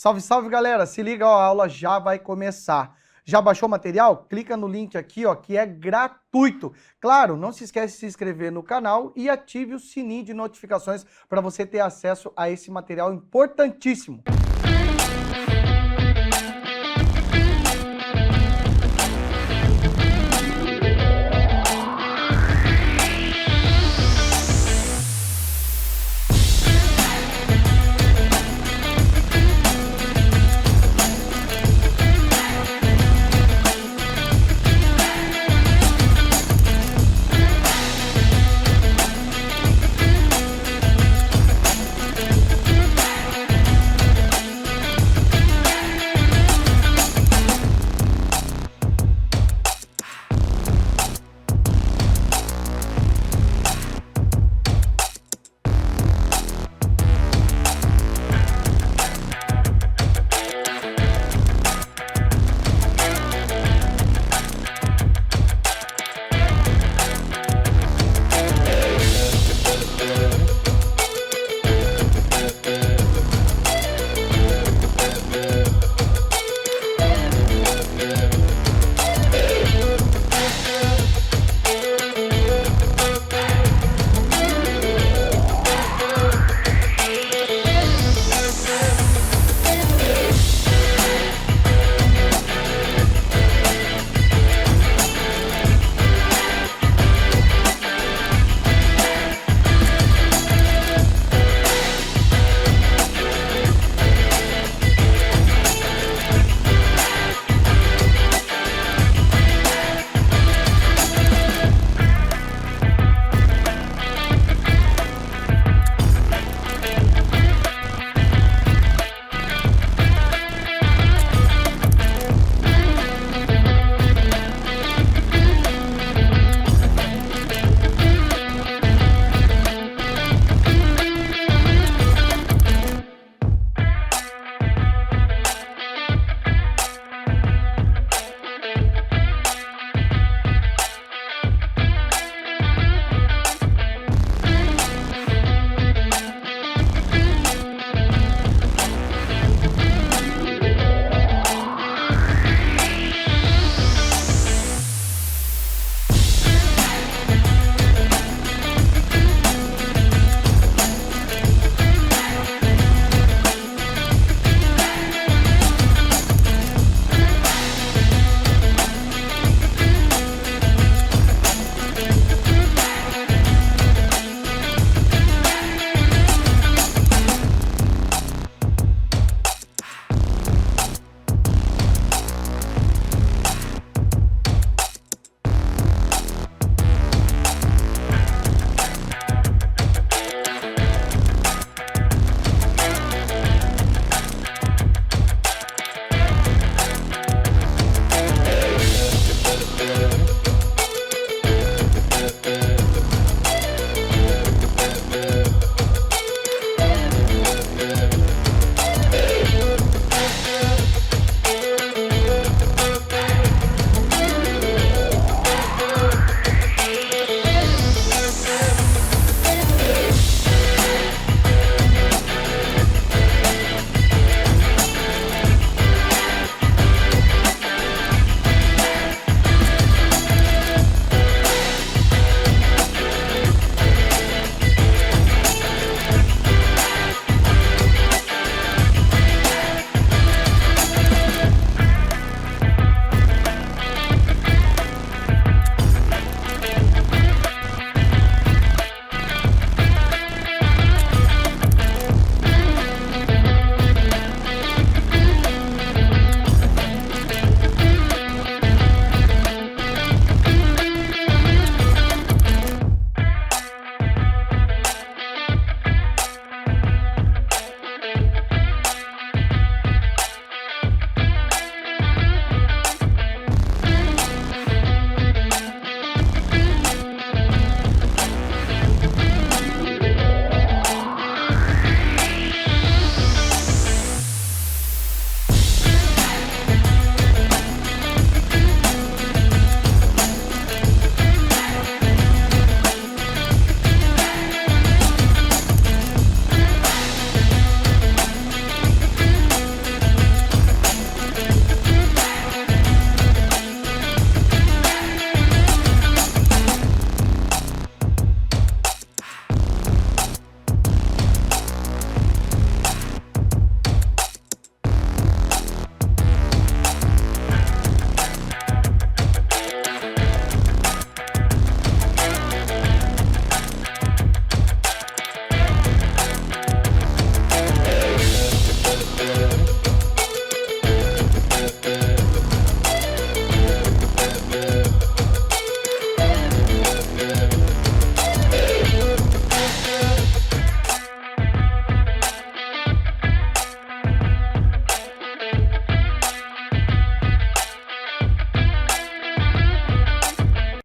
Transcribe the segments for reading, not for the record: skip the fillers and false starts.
Salve, salve, galera! Se liga, ó, a aula já vai começar. Já baixou o material? Clica no link aqui, ó, que é gratuito. Claro, não se esquece de se inscrever no canal e ative o sininho de notificações para você ter acesso a esse material importantíssimo.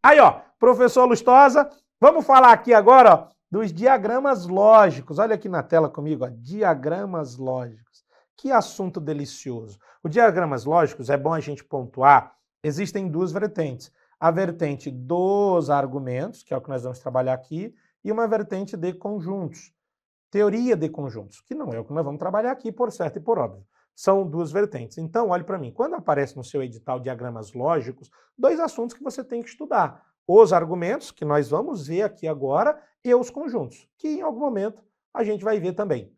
Aí, ó, professor Lustosa, vamos falar aqui agora, ó, dos diagramas lógicos. Olha aqui na tela comigo, ó, diagramas lógicos. Que assunto delicioso. Os diagramas lógicos, é bom a gente pontuar, existem duas vertentes. A vertente dos argumentos, que é o que nós vamos trabalhar aqui, e uma vertente de conjuntos. Teoria de conjuntos, que não é o que nós vamos trabalhar aqui, por certo e por óbvio. São duas vertentes. Então, olhe para mim. Quando aparece no seu edital diagramas lógicos, dois assuntos que você tem que estudar. Os argumentos, que nós vamos ver aqui agora, e os conjuntos, que em algum momento a gente vai ver também,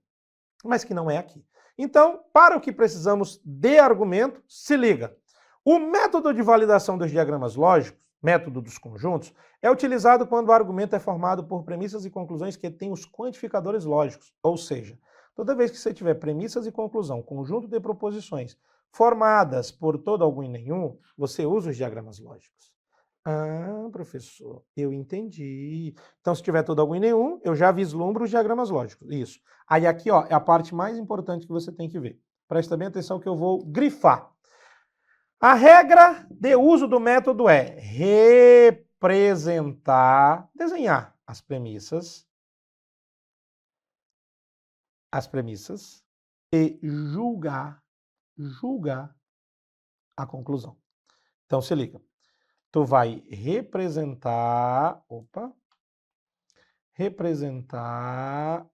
mas que não é aqui. Então, para o que precisamos de argumento, se liga. O método de validação dos diagramas lógicos, método dos conjuntos, é utilizado quando o argumento é formado por premissas e conclusões que têm os quantificadores lógicos, ou seja, toda vez que você tiver premissas e conclusão, conjunto de proposições, formadas por todo, algum e nenhum, você usa os diagramas lógicos. Ah, professor, eu entendi. Então, se tiver todo, algum e nenhum, eu já vislumbro os diagramas lógicos. Isso. Aí aqui, ó, é a parte mais importante que você tem que ver. Presta bem atenção que eu vou grifar. A regra de uso do método é representar, desenhar as premissas e julgar a conclusão. Então, se liga. Tu vai representar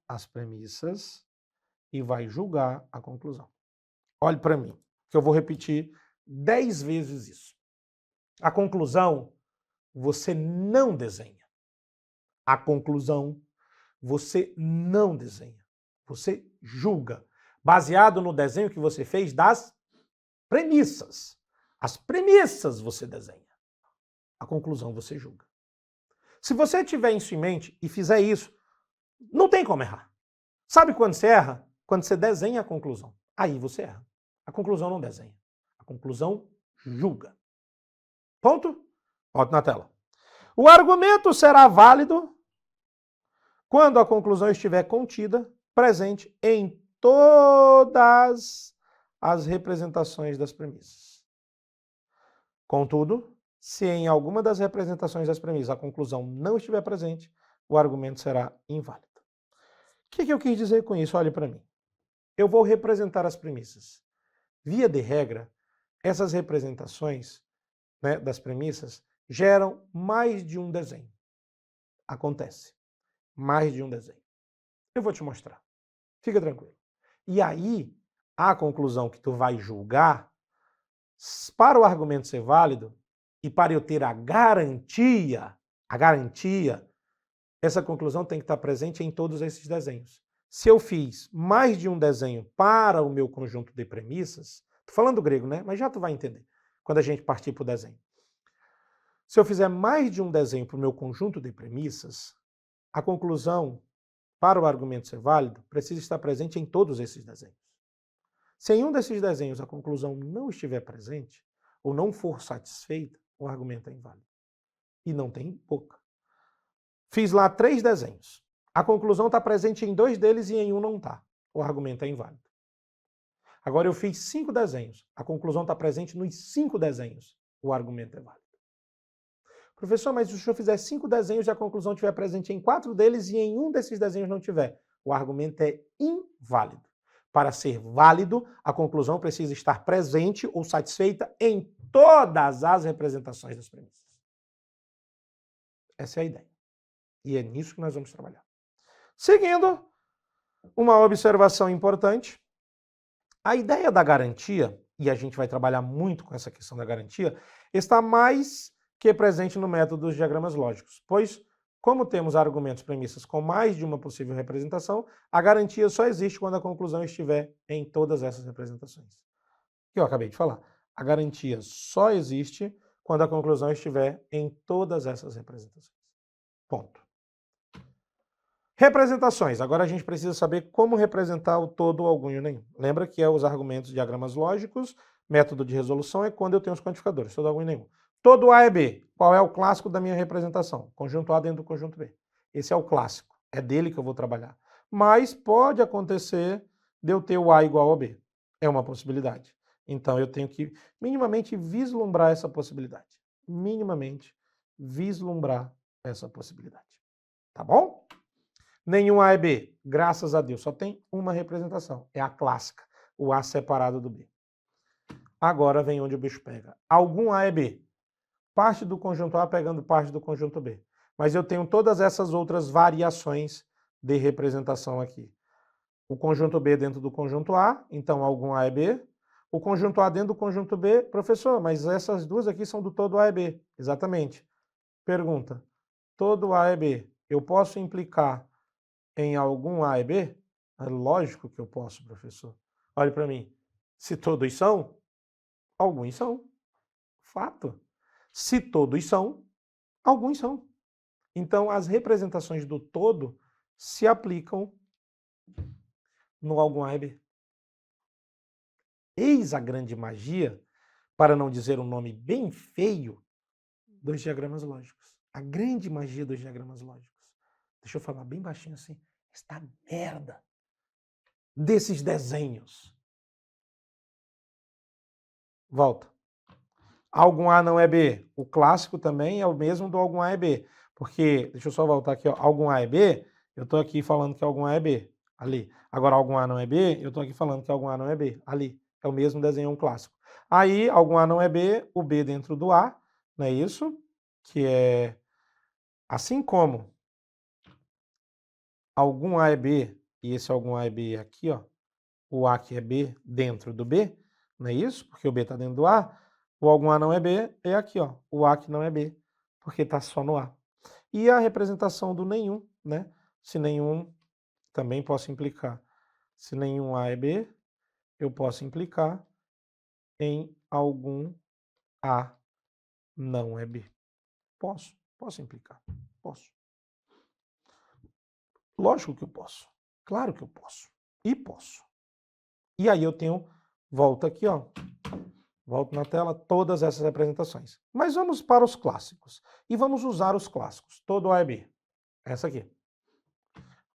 as premissas e vai julgar a conclusão. Olhe para mim, que eu vou repetir 10 vezes isso. A conclusão você não desenha. A conclusão você não desenha. Você julga, baseado no desenho que você fez das premissas. As premissas você desenha. A conclusão você julga. Se você tiver isso em mente e fizer isso, não tem como errar. Sabe quando você erra? Quando você desenha a conclusão. Aí você erra. A conclusão não desenha. A conclusão julga. Ponto? Bote na tela. O argumento será válido quando a conclusão estiver contida, presente em todas as representações das premissas. Contudo, se em alguma das representações das premissas a conclusão não estiver presente, o argumento será inválido. O que eu quis dizer com isso? Olhe para mim. Eu vou representar as premissas. Via de regra, essas representações, né, das premissas geram mais de um desenho. Acontece. Mais de um desenho. Eu vou te mostrar. Fica tranquilo. E aí, a conclusão que tu vai julgar, para o argumento ser válido, e para eu ter a garantia, essa conclusão tem que estar presente em todos esses desenhos. Se eu fiz mais de um desenho para o meu conjunto de premissas, estou falando grego, né? Mas já tu vai entender quando a gente partir para o desenho. Se eu fizer mais de um desenho para o meu conjunto de premissas, a conclusão para o argumento ser válido precisa estar presente em todos esses desenhos. Se em um desses desenhos a conclusão não estiver presente, ou não for satisfeita, o argumento é inválido. E não tem boca. Fiz lá 3 desenhos. A conclusão está presente em 2 deles e em um não está. O argumento é inválido. Agora eu fiz 5 desenhos. A conclusão está presente nos 5 desenhos. O argumento é válido. Professor, mas se o senhor fizer 5 desenhos e a conclusão estiver presente em 4 deles e em um desses desenhos não tiver, o argumento é inválido. Para ser válido, a conclusão precisa estar presente ou satisfeita em todas as representações das premissas. Essa é a ideia. E é nisso que nós vamos trabalhar. Seguindo, uma observação importante. A ideia da garantia, e a gente vai trabalhar muito com essa questão da garantia, está mais que presente no método dos diagramas lógicos, pois, como temos argumentos premissas com mais de uma possível representação, a garantia só existe quando a conclusão estiver em todas essas representações. Que eu acabei de falar. A garantia só existe quando a conclusão estiver em todas essas representações. Ponto. Representações. Agora a gente precisa saber como representar o todo, o algum e o nenhum. Lembra que é os argumentos, diagramas lógicos, método de resolução é quando eu tenho os quantificadores, todo, algum e nenhum. Todo A é B. Qual é o clássico da minha representação? Conjunto A dentro do conjunto B. Esse é o clássico. É dele que eu vou trabalhar. Mas pode acontecer de eu ter o A igual ao B. É uma possibilidade. Então eu tenho que minimamente vislumbrar essa possibilidade. Minimamente vislumbrar essa possibilidade. Tá bom? Nenhum A e B, graças a Deus, só tem uma representação, é a clássica, o A separado do B. Agora vem onde o bicho pega. Algum A e B, parte do conjunto A pegando parte do conjunto B. Mas eu tenho todas essas outras variações de representação aqui. O conjunto B dentro do conjunto A, então algum A e B. O conjunto A dentro do conjunto B, professor, mas essas duas aqui são do todo A e B. Exatamente. Pergunta, todo A e B, eu posso implicar em algum A e B? É lógico que eu posso, professor. Olhe para mim. Se todos são, alguns são. Fato. Se todos são, alguns são. Então, as representações do todo se aplicam no algum A e B. Eis a grande magia, para não dizer um nome bem feio, dos diagramas lógicos. A grande magia dos diagramas lógicos. Deixa eu falar bem baixinho assim. Esta merda desses desenhos. Volta. Algum A não é B. O clássico também é o mesmo do algum A é B. Porque, deixa eu só voltar aqui, ó, algum A é B, eu estou aqui falando que algum A é B. Ali. Agora, algum A não é B, eu estou aqui falando que algum A não é B. Ali. É o mesmo desenho, um clássico. Aí, algum A não é B, o B dentro do A, não é isso? Que é assim como algum A é B, e esse algum A é B aqui, ó, o A que é B dentro do B, não é isso? Porque o B está dentro do A. O algum A não é B é aqui, ó, o A que não é B, porque está só no A. E a representação do nenhum, né? Se nenhum, também posso implicar. Se nenhum A é B, eu posso implicar em algum A não é B. Posso implicar, posso. Lógico que eu posso, claro que eu posso, e posso. E aí eu tenho, volta aqui, ó, volto na tela, todas essas representações. Mas vamos para os clássicos. E vamos usar os clássicos. Todo A é B. Essa aqui.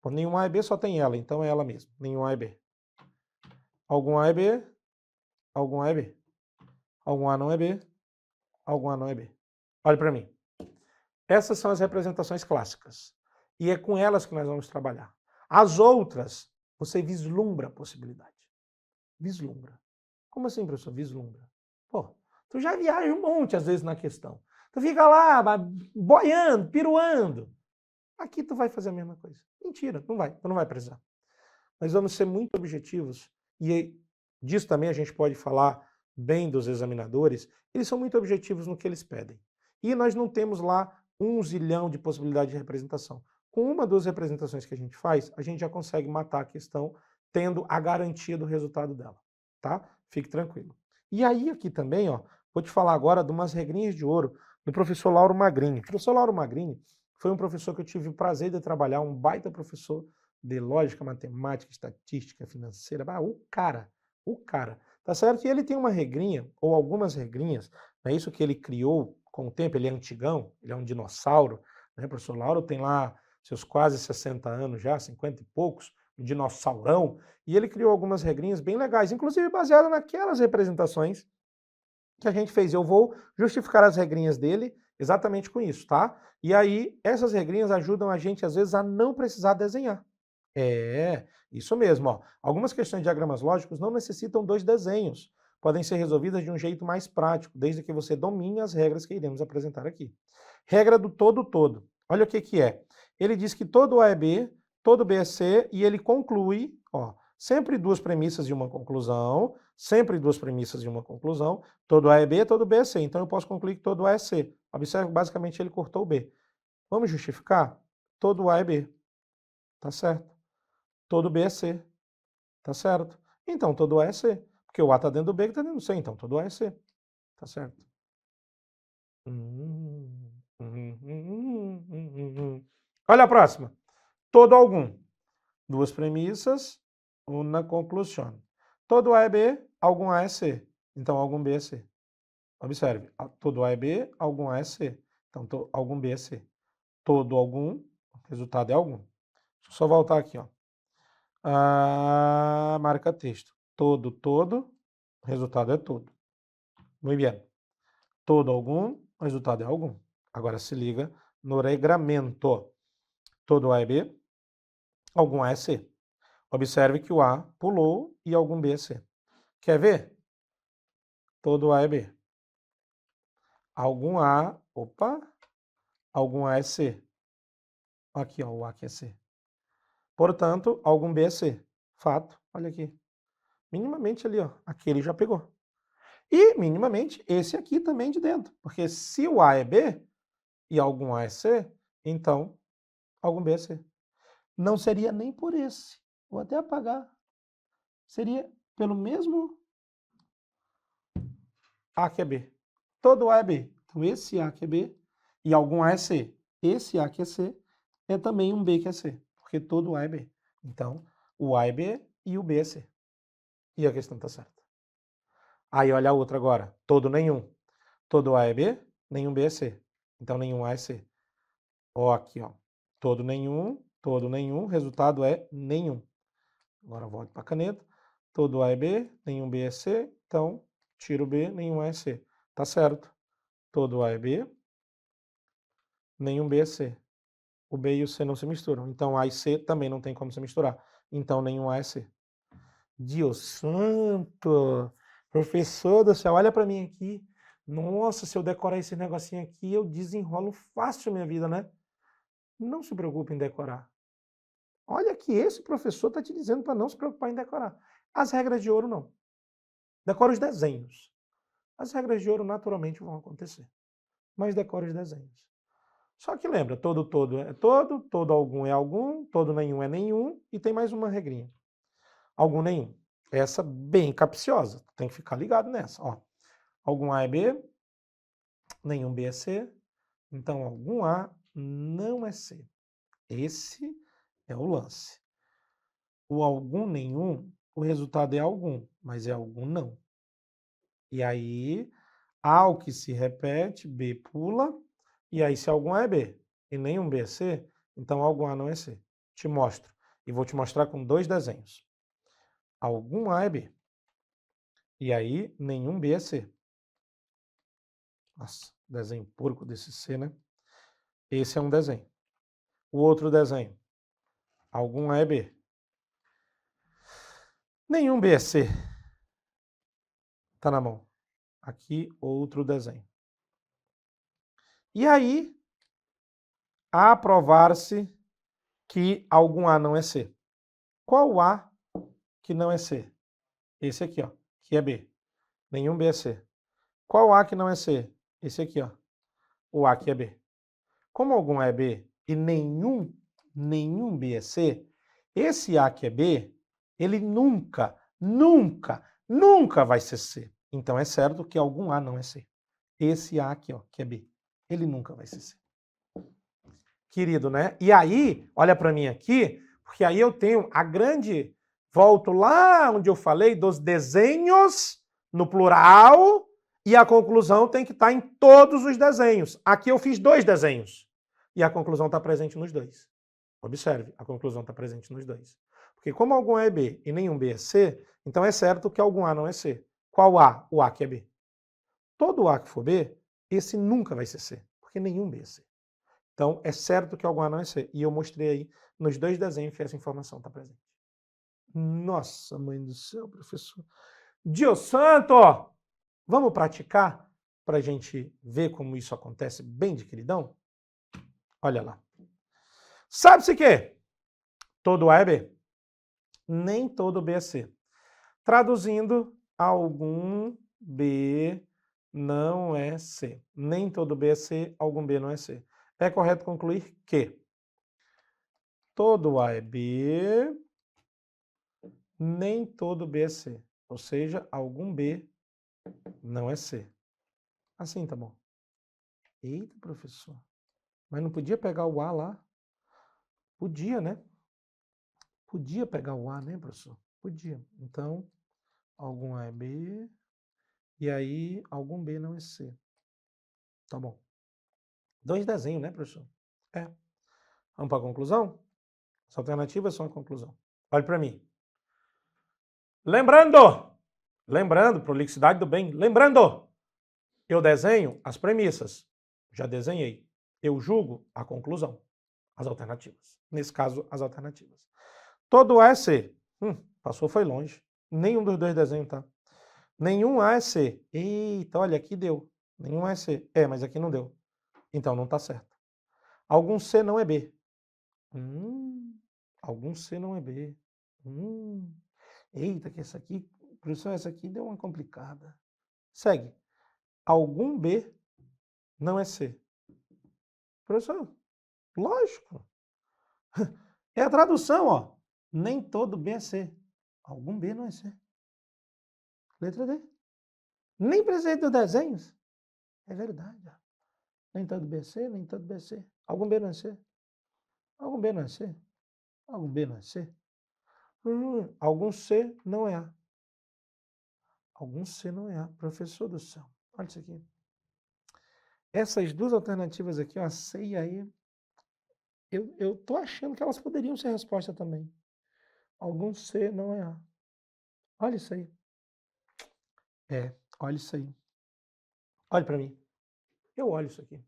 Por nenhum A é B só tem ela, então é ela mesma. Nenhum A é B. Algum A é B, algum A é B. Algum A não é B, algum A não é B. Olha para mim. Essas são as representações clássicas. E é com elas que nós vamos trabalhar. As outras, você vislumbra a possibilidade. Vislumbra. Como assim, professor? Vislumbra. Pô, tu já viaja um monte às vezes na questão. Tu fica lá boiando, piruando. Aqui tu vai fazer a mesma coisa. Mentira, não vai, tu não vai precisar. Nós vamos ser muito objetivos e disso também a gente pode falar bem dos examinadores. Eles são muito objetivos no que eles pedem. E nós não temos lá 1 zilhão de possibilidades de representação. Com uma das representações que a gente faz, a gente já consegue matar a questão tendo a garantia do resultado dela, tá? Fique tranquilo. E aí aqui também, ó, vou te falar agora de umas regrinhas de ouro do professor Lauro Magrini. O professor Lauro Magrini foi um professor que eu tive o prazer de trabalhar, um baita professor de lógica, matemática, estatística, financeira. O cara, tá certo? E ele tem uma regrinha, ou algumas regrinhas, não é isso que ele criou com o tempo, ele é antigão, ele é um dinossauro, né? O professor Lauro tem lá seus quase 60 anos já, 50 e poucos, um dinossaurão, e ele criou algumas regrinhas bem legais, inclusive baseadas naquelas representações que a gente fez. Eu vou justificar as regrinhas dele exatamente com isso, tá? E aí, essas regrinhas ajudam a gente, às vezes, a não precisar desenhar. É, isso mesmo, ó. Algumas questões de diagramas lógicos não necessitam 2 desenhos. Podem ser resolvidas de um jeito mais prático, desde que você domine as regras que iremos apresentar aqui. Regra do todo. Olha o que que é. Ele diz que todo A é B, todo B é C, e ele conclui, ó, sempre 2 premissas e uma conclusão, sempre 2 premissas e uma conclusão, todo A é B, todo B é C. Então eu posso concluir que todo A é C. Observe, basicamente ele cortou o B. Vamos justificar? Todo A é B. Tá certo. Todo B é C. Tá certo. Então todo A é C. Porque o A está dentro do B que está dentro do C. Então todo A é C. Tá certo. Olha a próxima. Todo algum. 2 premissas, uma conclusão. Todo A é B, algum A é C. Então algum B é C. Observe. Todo A é B, algum A é C. Então algum B é C. Todo algum, resultado é algum. Deixa eu só voltar aqui, ó. Marca texto. Todo, resultado é todo. Muito bem. Todo algum, resultado é algum. Agora se liga no regramento. Todo A é B, algum A é C. Observe que o A pulou e algum B é C. Quer ver? Todo A é B. Algum A, opa, algum A é C. Aqui, ó, o A aqui é C. Portanto, algum B é C. Fato, olha aqui. Minimamente ali, ó, aquele já pegou. E, minimamente, esse aqui também de dentro. Porque se o A é B e algum A é C, então algum B é C. Não seria nem por esse. Vou até apagar. Seria pelo mesmo A que é B. Todo A é B. Então, esse A que é B e algum A é C. Esse A que é C é também um B que é C. Porque todo A é B. Então, o A é B e o B é C. E a questão está certa. Aí, olha a outra agora. Todo nenhum. Todo A é B, nenhum B é C. Então, nenhum A é C. Ó, aqui, ó. Todo nenhum, resultado é nenhum. Agora volto para a caneta. Todo A é B, nenhum B é C. Então, tiro B, nenhum A é C. Tá certo. Todo A é B, nenhum B é C. O B e o C não se misturam. Então, A e C também não tem como se misturar. Então, nenhum A é C. Deus santo! Professor do céu, olha para mim aqui. Nossa, se eu decorar esse negocinho aqui, eu desenrolo fácil a minha vida, né? Não se preocupe em decorar. Olha que esse professor está te dizendo para não se preocupar em decorar. As regras de ouro, não. Decora os desenhos. As regras de ouro naturalmente vão acontecer. Mas decora os desenhos. Só que lembra, todo é todo algum é algum, todo nenhum é nenhum, e tem mais uma regrinha. Algum nenhum. Essa bem capciosa. Tem que ficar ligado nessa. Ó. Algum A é B, nenhum B é C, então algum A não é C. Esse é o lance. O algum nenhum, o resultado é algum, mas é algum não. E aí, A o que se repete, B pula, e aí se algum A é B e nenhum B é C, então algum A não é C. Te mostro. E vou te mostrar com dois desenhos. Algum A é B. E aí, nenhum B é C. Nossa, desenho porco desse C, né? Esse é um desenho. O outro desenho. Algum A é B. Nenhum B é C. Tá na mão. Aqui, outro desenho. E aí, a provar-se que algum A não é C. Qual o A que não é C? Esse aqui, ó, que é B. Nenhum B é C. Qual A que não é C? Esse aqui, ó. O A que é B. Como algum A é B e nenhum B é C, esse A que é B, ele nunca vai ser C. Então é certo que algum A não é C. Esse A aqui, ó, que é B, ele nunca vai ser C. Querido, né? E aí, olha para mim aqui, porque aí eu tenho a grande... Volto lá onde eu falei dos desenhos no plural e a conclusão tem que estar em todos os desenhos. Aqui eu fiz dois desenhos e a conclusão está presente nos dois. Observe, a conclusão está presente nos dois. Porque como algum A é B e nenhum B é C, então é certo que algum A não é C. Qual A? O A que é B. Todo A que for B, esse nunca vai ser C, porque nenhum B é C. Então é certo que algum A não é C. E eu mostrei aí nos dois desenhos que essa informação está presente. Nossa, mãe do céu, professor. Deus santo! Vamos praticar para a gente ver como isso acontece bem de queridão? Olha lá. Sabe-se que todo A é B, nem todo B é C. Traduzindo, algum B não é C. Nem todo B é C, algum B não é C. É correto concluir que todo A é B, nem todo B é C. Ou seja, algum B não é C. Assim, tá bom. Eita, professor. Mas não podia pegar o A lá? Podia, né? Podia pegar o A, né, professor? Podia. Então, algum A é B, e aí algum B não é C. Tá bom. Dois desenhos, né, professor? É. Vamos para a conclusão? As alternativas são a conclusão. Olhe para mim. Lembrando, prolixidade do bem. Lembrando, eu desenho as premissas. Já desenhei. Eu julgo a conclusão, as alternativas. Nesse caso, as alternativas. Todo A é C. Passou, foi longe. Nenhum dos dois desenhos tá. Nenhum A é C. Eita, olha, aqui deu. Nenhum A é C. Mas aqui não deu. Então não está certo. Algum C não é B. Algum C não é B. Eita, que essa aqui, professor, essa aqui deu uma complicada. Segue. Algum B não é C. Professor, lógico. É a tradução, ó. Nem todo B é C. Algum B não é C. Letra D. Nem presente dos desenhos. É verdade. Nem todo B é C, nem todo B é C. Algum B não é C. Algum B não é C. Algum B não é C. Algum C não é A. Algum C não é A. Professor do céu. Olha isso aqui. Essas duas alternativas aqui, ó, a C e a E, eu tô achando que elas poderiam ser resposta também. Algum C não é A. Olha isso aí. Olha isso aí. Olha para mim. Eu olho isso aqui.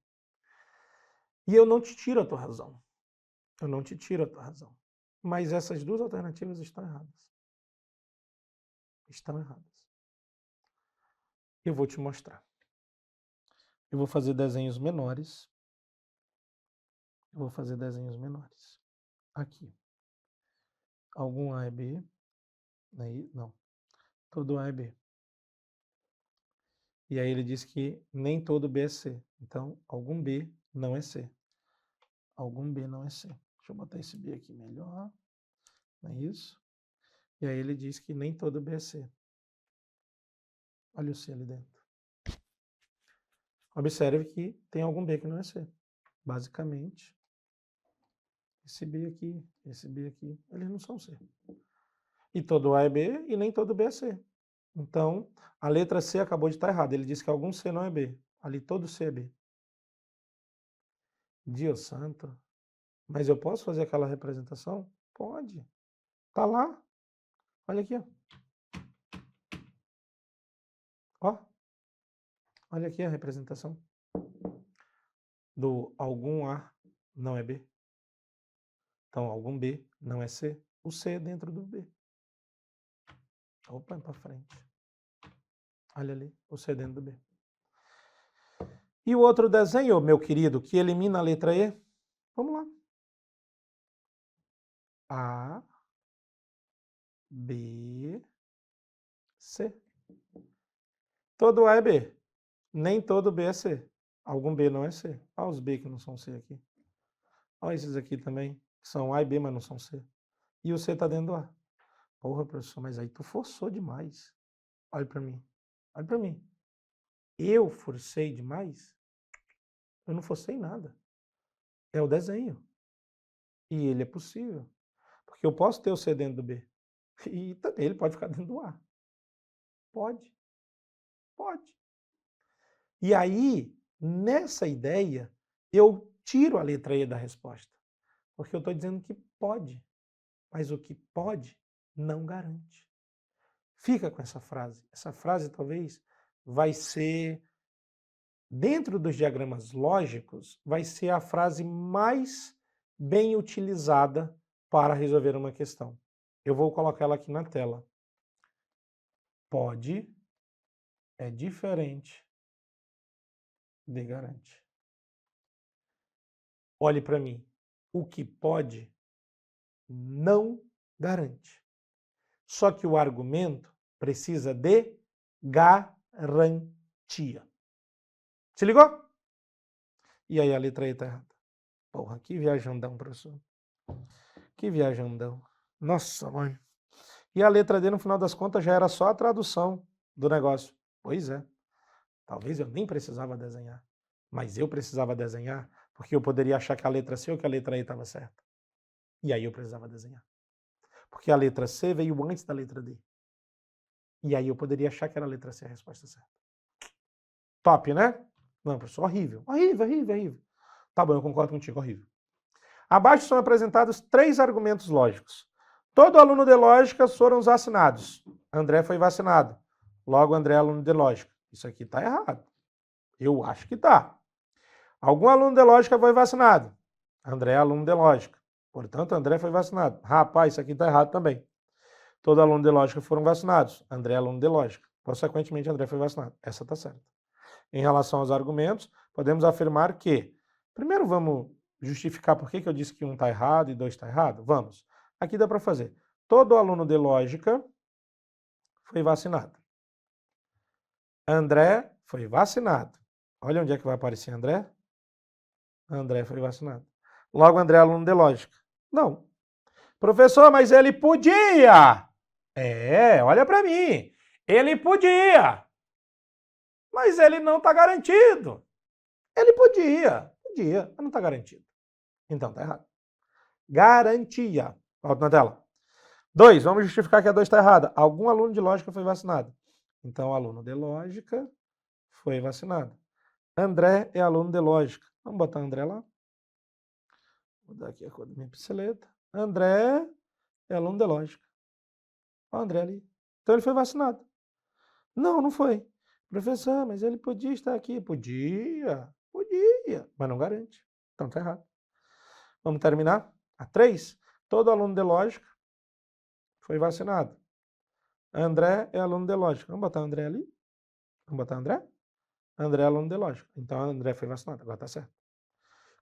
E eu não te tiro a tua razão. Eu não te tiro a tua razão. Mas essas duas alternativas estão erradas. Estão erradas. Eu vou te mostrar. Eu vou fazer desenhos menores. Aqui. Algum A é B. Aí, não. Todo A é B. E aí ele diz que nem todo B é C. Então, algum B não é C. Algum B não é C. Deixa eu botar esse B aqui melhor. Não é isso? E aí ele diz que nem todo B é C. Olha o C ali dentro. Observe que tem algum B que não é C. Basicamente, esse B aqui, eles não são C. E todo A é B e nem todo B é C. Então, a letra C acabou de estar errada. Ele disse que algum C não é B. Ali todo C é B. Deus santo. Mas eu posso fazer aquela representação? Pode. Tá lá. Olha aqui, ó. Ó. Olha aqui a representação do algum A não é B. Então, algum B não é C. O C é dentro do B. Opa, para frente. Olha ali, o C dentro do B. E o outro desenho, meu querido, que elimina a letra E? Vamos lá. A, B, C. Todo A é B. Nem todo B é C. Algum B não é C. Olha os B que não são C aqui. Olha esses aqui também, que são A e B, mas não são C. E o C está dentro do A. Porra, professor, mas aí tu forçou demais. Olha para mim. Olha para mim. Eu forcei demais? Eu não forcei nada. É o desenho. E ele é possível. Porque eu posso ter o C dentro do B. E também ele pode ficar dentro do A. Pode. Pode. E aí, nessa ideia, eu tiro a letra E da resposta. Porque eu estou dizendo que pode. Mas o que pode não garante. Fica com essa frase. Essa frase talvez vai ser, dentro dos diagramas lógicos, vai ser a frase mais bem utilizada para resolver uma questão. Eu vou colocar ela aqui na tela. Pode é diferente de garante. Olhe para mim. O que pode não garante. Só que o argumento precisa de garantia. Se ligou? E aí a letra E está errada. Porra, que viajandão, professor. Que viajandão. Nossa, mãe. E a letra D, no final das contas, já era só a tradução do negócio. Pois é. Talvez eu nem precisava desenhar. Mas eu precisava desenhar porque eu poderia achar que a letra C ou que a letra E estava certa. E aí eu precisava desenhar. Porque a letra C veio antes da letra D. E aí eu poderia achar que era a letra C a resposta certa. Top, né? Não, professor, horrível. Horrível. Tá bom, eu concordo contigo, horrível. Abaixo são apresentados 3 argumentos lógicos. Todo aluno de lógica foram os vacinados. André foi vacinado. Logo, André é aluno de lógica. Isso aqui está errado. Eu acho que está. Algum aluno de lógica foi vacinado? André é aluno de lógica. Portanto, André foi vacinado. Rapaz, isso aqui está errado também. Todo aluno de lógica foram vacinados. André é aluno de lógica. Consequentemente, André foi vacinado. Essa está certa. Em relação aos argumentos, podemos afirmar que... Primeiro, vamos justificar por que eu disse que 1 está errado e 2 está errado? Vamos. Aqui dá para fazer. Todo aluno de lógica foi vacinado. André foi vacinado. Olha onde é que vai aparecer André. André foi vacinado. Logo, André é aluno de lógica. Não. Professor, mas ele podia. Olha para mim. Ele podia. Mas ele não está garantido. Ele podia, mas não está garantido. Então está errado. Garantia. Volta na tela. 2, vamos justificar que a 2 está errada. Algum aluno de lógica foi vacinado. Então, o aluno de lógica foi vacinado. André é aluno de lógica. Vamos botar André lá. Vou dar aqui a cor da minha pinceleta. André é aluno de lógica. Olha o André ali. Então, ele foi vacinado. Não, não foi. Professor, mas ele podia estar aqui. Podia, mas não garante. Então, está errado. Vamos terminar? A 3. Todo aluno de lógica foi vacinado. André é aluno de lógica. Vamos botar André ali? Vamos botar André? André é aluno de lógica. Então, André foi vacinado. Agora está certo.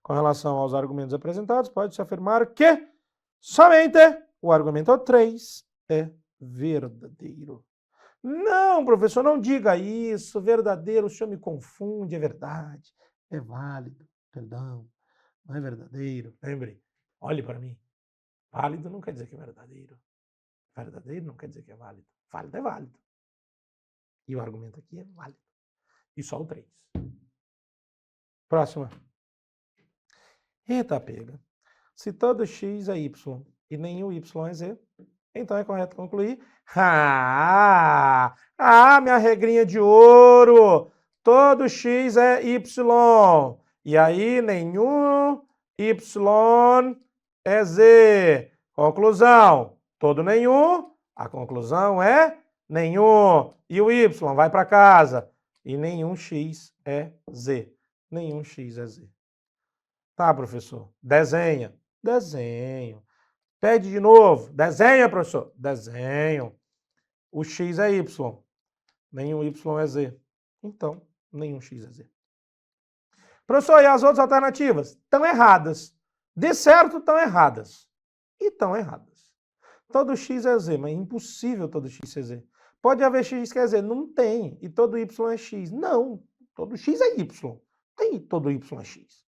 Com relação aos argumentos apresentados, pode-se afirmar que somente o argumento 3 é verdadeiro. Não, professor, não diga isso. Verdadeiro, o senhor me confunde. É verdade. É válido. Perdão. Não é verdadeiro. Lembre, olhe para mim. Válido não quer dizer que é verdadeiro. Verdadeiro não quer dizer que é válido. Válido é válido. E o argumento aqui é válido. E só o 3. Próxima. Eita, pega. Se todo x é y e nenhum y é z, então é correto concluir. Minha regrinha de ouro. Todo x é y. E aí, nenhum y é z. Conclusão. Todo nenhum. A conclusão é nenhum. E o y vai para casa. E nenhum x é z. Nenhum x é z. Tá, professor. Desenha. Desenho. Pede de novo. Desenha, professor. Desenho. O x é y. Nenhum y é z. Então, nenhum x é z. Professor, e as outras alternativas? Estão erradas. De certo, estão erradas. E estão erradas. Todo x é z, mas é impossível todo x ser z. Pode haver x que é z. Não tem. E todo y é x. Não. Todo x é y. Tem todo y é x.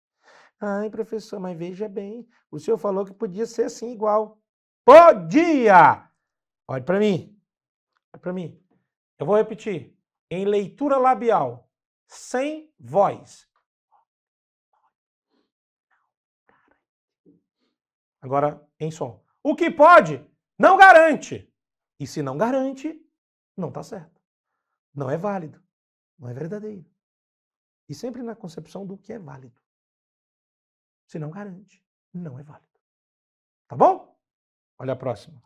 Ai, professor, mas veja bem, o senhor falou que podia ser assim igual. Podia! Olha para mim. Olha para mim. Eu vou repetir. Em leitura labial, sem voz. Agora, em som. O que pode, não garante. E se não garante, não está certo. Não é válido. Não é verdadeiro. E sempre na concepção do que é válido. Se não garante, não é válido. Tá bom? Olha a próxima.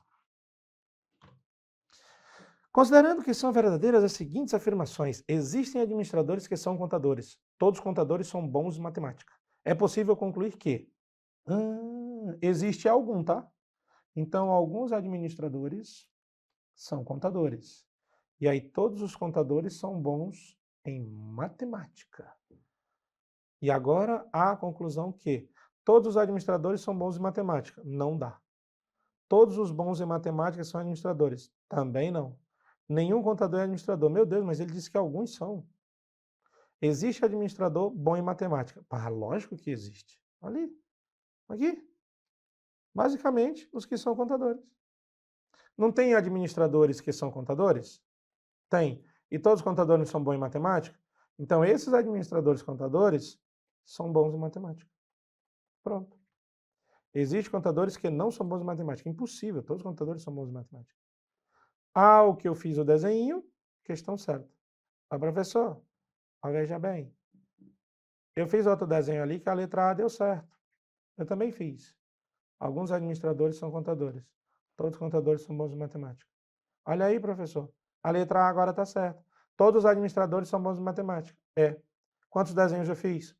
Considerando que são verdadeiras as seguintes afirmações, existem administradores que são contadores. Todos os contadores são bons em matemática. É possível concluir que existe algum, tá? Então, alguns administradores são contadores. E aí, todos os contadores são bons em matemática. E agora, a conclusão que todos os administradores são bons em matemática. Não dá. Todos os bons em matemática são administradores. Também não. Nenhum contador é administrador. Meu Deus, mas ele disse que alguns são. Existe administrador bom em matemática? Lógico que existe. Ali. Aqui. Basicamente, os que são contadores. Não tem administradores que são contadores? Tem. E todos os contadores são bons em matemática? Então, esses administradores contadores são bons em matemática. Pronto. Existem contadores que não são bons em matemática. Impossível. Todos os contadores são bons em matemática. O que eu fiz o desenho, questão certa. Professor, veja bem. Eu fiz outro desenho ali que a letra A deu certo. Eu também fiz. Alguns administradores são contadores. Todos os contadores são bons em matemática. Olha aí, professor. A letra A agora está certa. Todos os administradores são bons em matemática. Quantos desenhos eu fiz?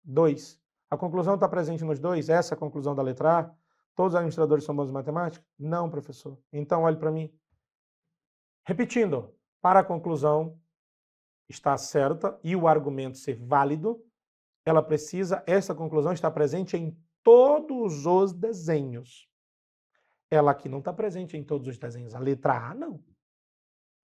2. A conclusão está presente nos dois? Essa é a conclusão da letra A? Todos os administradores são bons em matemática? Não, professor. Então, olhe para mim. Repetindo, para a conclusão estar certa e o argumento ser válido, essa conclusão está presente em todos os desenhos. Ela aqui não está presente em todos os desenhos. A letra A, não.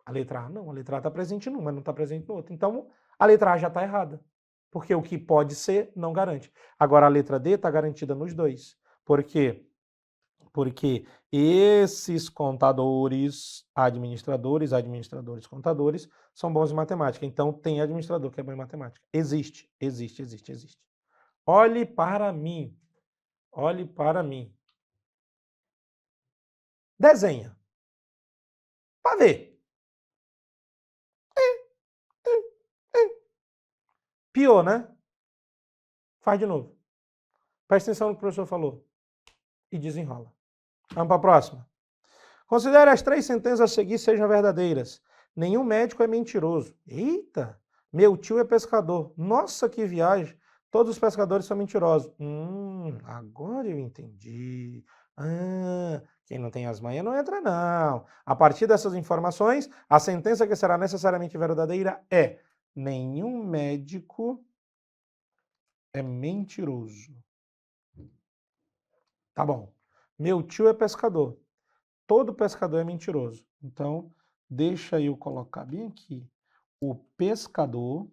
A letra A, não. A letra A está presente num, mas não está presente no outro. Então, a letra A já está errada. Porque o que pode ser, não garante. Agora, a letra D está garantida nos dois. Por quê? Porque esses contadores, administradores, contadores, são bons em matemática. Então, tem administrador que é bom em matemática. Existe. Olhe para mim. Olhe para mim. Desenha. Para ver. Pior, né? Faz de novo. Presta atenção no que o professor falou. E desenrola. Vamos para a próxima. Considere as 3 sentenças a seguir sejam verdadeiras. Nenhum médico é mentiroso. Eita! Meu tio é pescador. Nossa, que viagem! Todos os pescadores são mentirosos. Agora eu entendi. Quem não tem as manhas não entra, não. A partir dessas informações, a sentença que será necessariamente verdadeira é: nenhum médico é mentiroso. Tá bom. Meu tio é pescador. Todo pescador é mentiroso. Então, deixa eu colocar bem aqui o pescador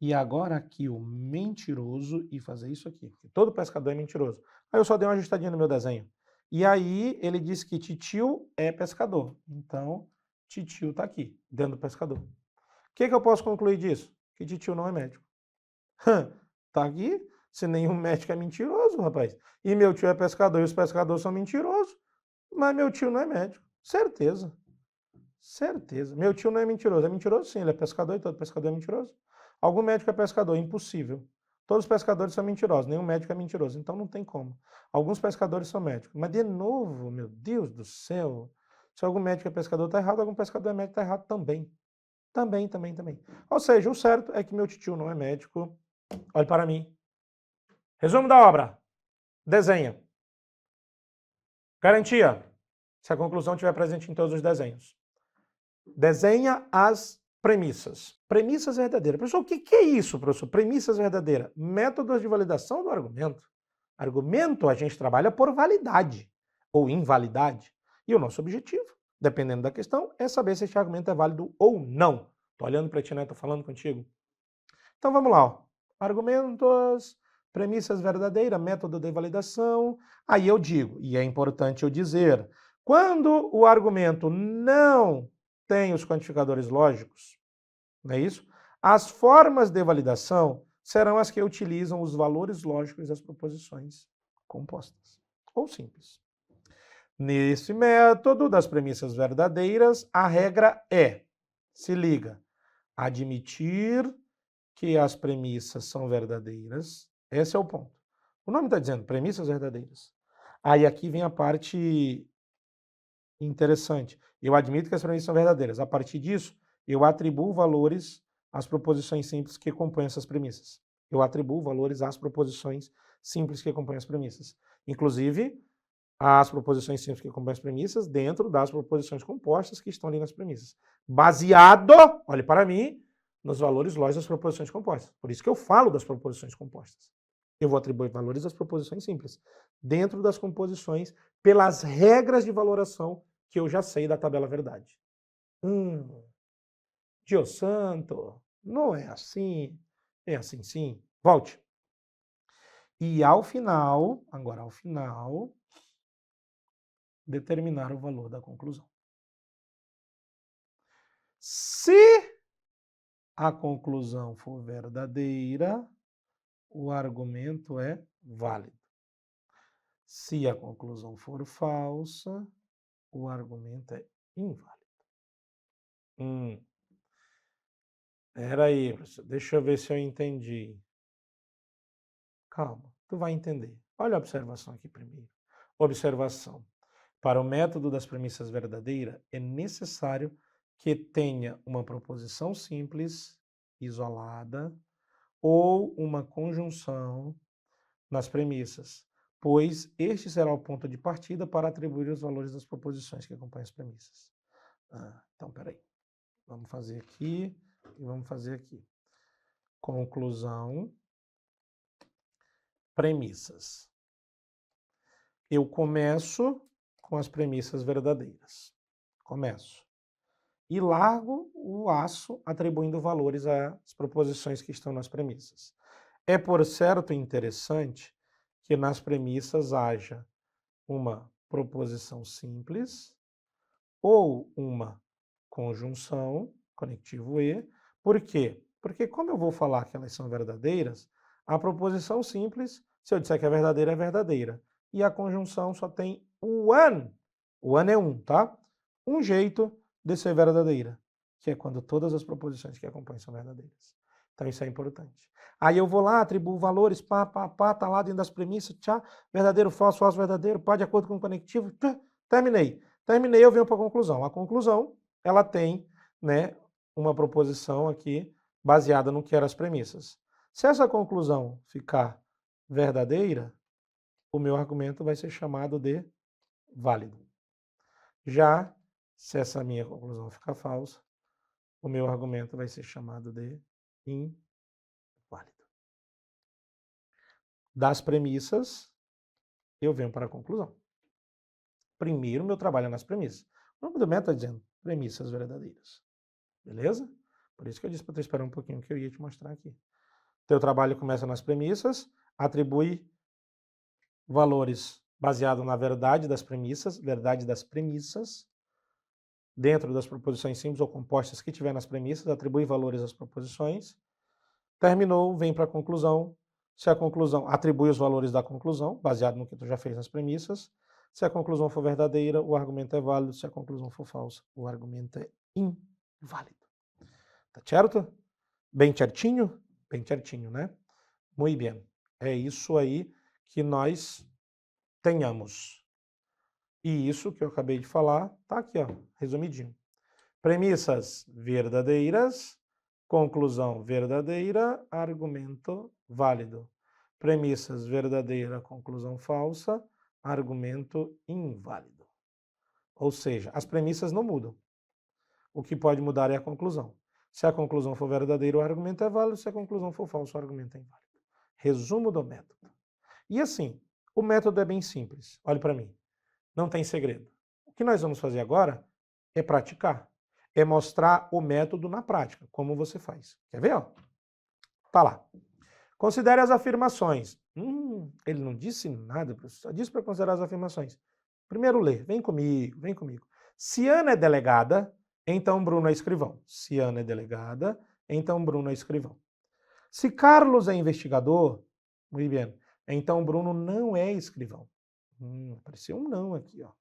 e agora aqui o mentiroso e fazer isso aqui. Todo pescador é mentiroso. Aí eu só dei uma ajustadinha no meu desenho. E aí ele disse que titio é pescador. Então, titio está aqui, dentro do pescador. O que eu posso concluir disso? Que titio não é médico. Tá aqui? Se nenhum médico é mentiroso, rapaz. E meu tio é pescador e os pescadores são mentirosos. Mas meu tio não é médico. Certeza. Meu tio não é mentiroso. É mentiroso sim, ele é pescador e todo pescador é mentiroso. Algum médico é pescador, impossível. Todos os pescadores são mentirosos, nenhum médico é mentiroso, então não tem como. Alguns pescadores são médicos. Mas de novo, meu Deus do céu, se algum médico é pescador, está errado, algum pescador é médico, está errado também. Também. Ou seja, o certo é que meu tio não é médico. Olhe para mim. Resumo da obra. Desenha. Garantia. Se a conclusão estiver presente em todos os desenhos. Desenha as premissas. Premissas verdadeiras. Professor, o que é isso, professor? Premissas verdadeiras. Métodos de validação do argumento. Argumento a gente trabalha por validade ou invalidade. E o nosso objetivo, dependendo da questão, é saber se este argumento é válido ou não. Estou olhando para ti, né? Estou falando contigo. Então vamos lá. Ó. Argumentos, premissas verdadeiras, método de validação. Aí eu digo, e é importante eu dizer, quando o argumento não tem os quantificadores lógicos, não é isso? As formas de validação serão as que utilizam os valores lógicos das proposições compostas ou simples. Nesse método das premissas verdadeiras, a regra é, se liga, admitir que as premissas são verdadeiras. Esse é o ponto. O nome está dizendo premissas verdadeiras. Aí aqui vem a parte interessante. Eu admito que as premissas são verdadeiras. A partir disso, eu atribuo valores às proposições simples que compõem essas premissas. Eu atribuo valores às proposições simples que compõem as premissas. Inclusive, as proposições simples que compõem as premissas dentro das proposições compostas que estão ali nas premissas. Baseado, olhe para mim, nos valores lógicos das proposições compostas. Por isso que eu falo das proposições compostas. Eu vou atribuir valores às proposições simples, dentro das composições, pelas regras de valoração que eu já sei da tabela verdade. Dio santo, não é assim. É assim sim. Volte. E ao final, agora ao final, determinar o valor da conclusão. Se a conclusão for verdadeira, o argumento é válido. Se a conclusão for falsa, o argumento é inválido. Peraí, professor, deixa eu ver se eu entendi. Calma, tu vai entender. Olha a observação aqui primeiro. Observação. Para o método das premissas verdadeiras, é necessário que tenha uma proposição simples, isolada, ou uma conjunção nas premissas, pois este será o ponto de partida para atribuir os valores das proposições que acompanham as premissas. Então, peraí. Vamos fazer aqui e vamos fazer aqui. Conclusão, premissas. Eu começo com as premissas verdadeiras. Começo. E largo o aço atribuindo valores às proposições que estão nas premissas. É, por certo, interessante que nas premissas haja uma proposição simples ou uma conjunção, conectivo e. Por quê? Porque como eu vou falar que elas são verdadeiras, a proposição simples, se eu disser que é verdadeira, e a conjunção só tem one. One é um, tá? Um jeito de ser verdadeira, que é quando todas as proposições que acompanham são verdadeiras. Então isso é importante. Aí eu vou lá, atribuo valores, tá lá dentro das premissas, tchá, verdadeiro, falso, verdadeiro, pá, de acordo com o conectivo, tchá, terminei. Terminei, eu venho para a conclusão. A conclusão, ela tem, né, uma proposição aqui baseada no que eram as premissas. Se essa conclusão ficar verdadeira, o meu argumento vai ser chamado de válido. Já se essa minha conclusão ficar falsa, o meu argumento vai ser chamado de inválido. Das premissas, eu venho para a conclusão. Primeiro, meu trabalho é nas premissas. O nome do método está dizendo premissas verdadeiras. Beleza? Por isso que eu disse para tu esperar um pouquinho que eu ia te mostrar aqui. Teu trabalho começa nas premissas, atribui valores baseados na verdade das premissas, dentro das proposições simples ou compostas que tiver nas premissas, atribui valores às proposições. Terminou, vem para a conclusão. Se a conclusão atribui os valores da conclusão, baseado no que tu já fez nas premissas. Se a conclusão for verdadeira, o argumento é válido. Se a conclusão for falsa, o argumento é inválido. Tá certo? Bem certinho? Bem certinho, né? Muito bem. É isso aí que nós tenhamos. E isso que eu acabei de falar, tá aqui, ó, resumidinho. Premissas verdadeiras, conclusão verdadeira, argumento válido. Premissas verdadeira, conclusão falsa, argumento inválido. Ou seja, as premissas não mudam. O que pode mudar é a conclusão. Se a conclusão for verdadeira, o argumento é válido. Se a conclusão for falsa, o argumento é inválido. Resumo do método. E assim, o método é bem simples. Olhe para mim. Não tem segredo. O que nós vamos fazer agora é praticar. É mostrar o método na prática, como você faz. Quer ver? Ó? Tá lá. Considere as afirmações. Ele não disse nada, só disse para considerar as afirmações. Primeiro lê. Vem comigo, vem comigo. Se Ana é delegada, então Bruno é escrivão. Se Ana é delegada, então Bruno é escrivão. Se Carlos é investigador, muito bem, então Bruno não é escrivão. Apareceu um não aqui, ó.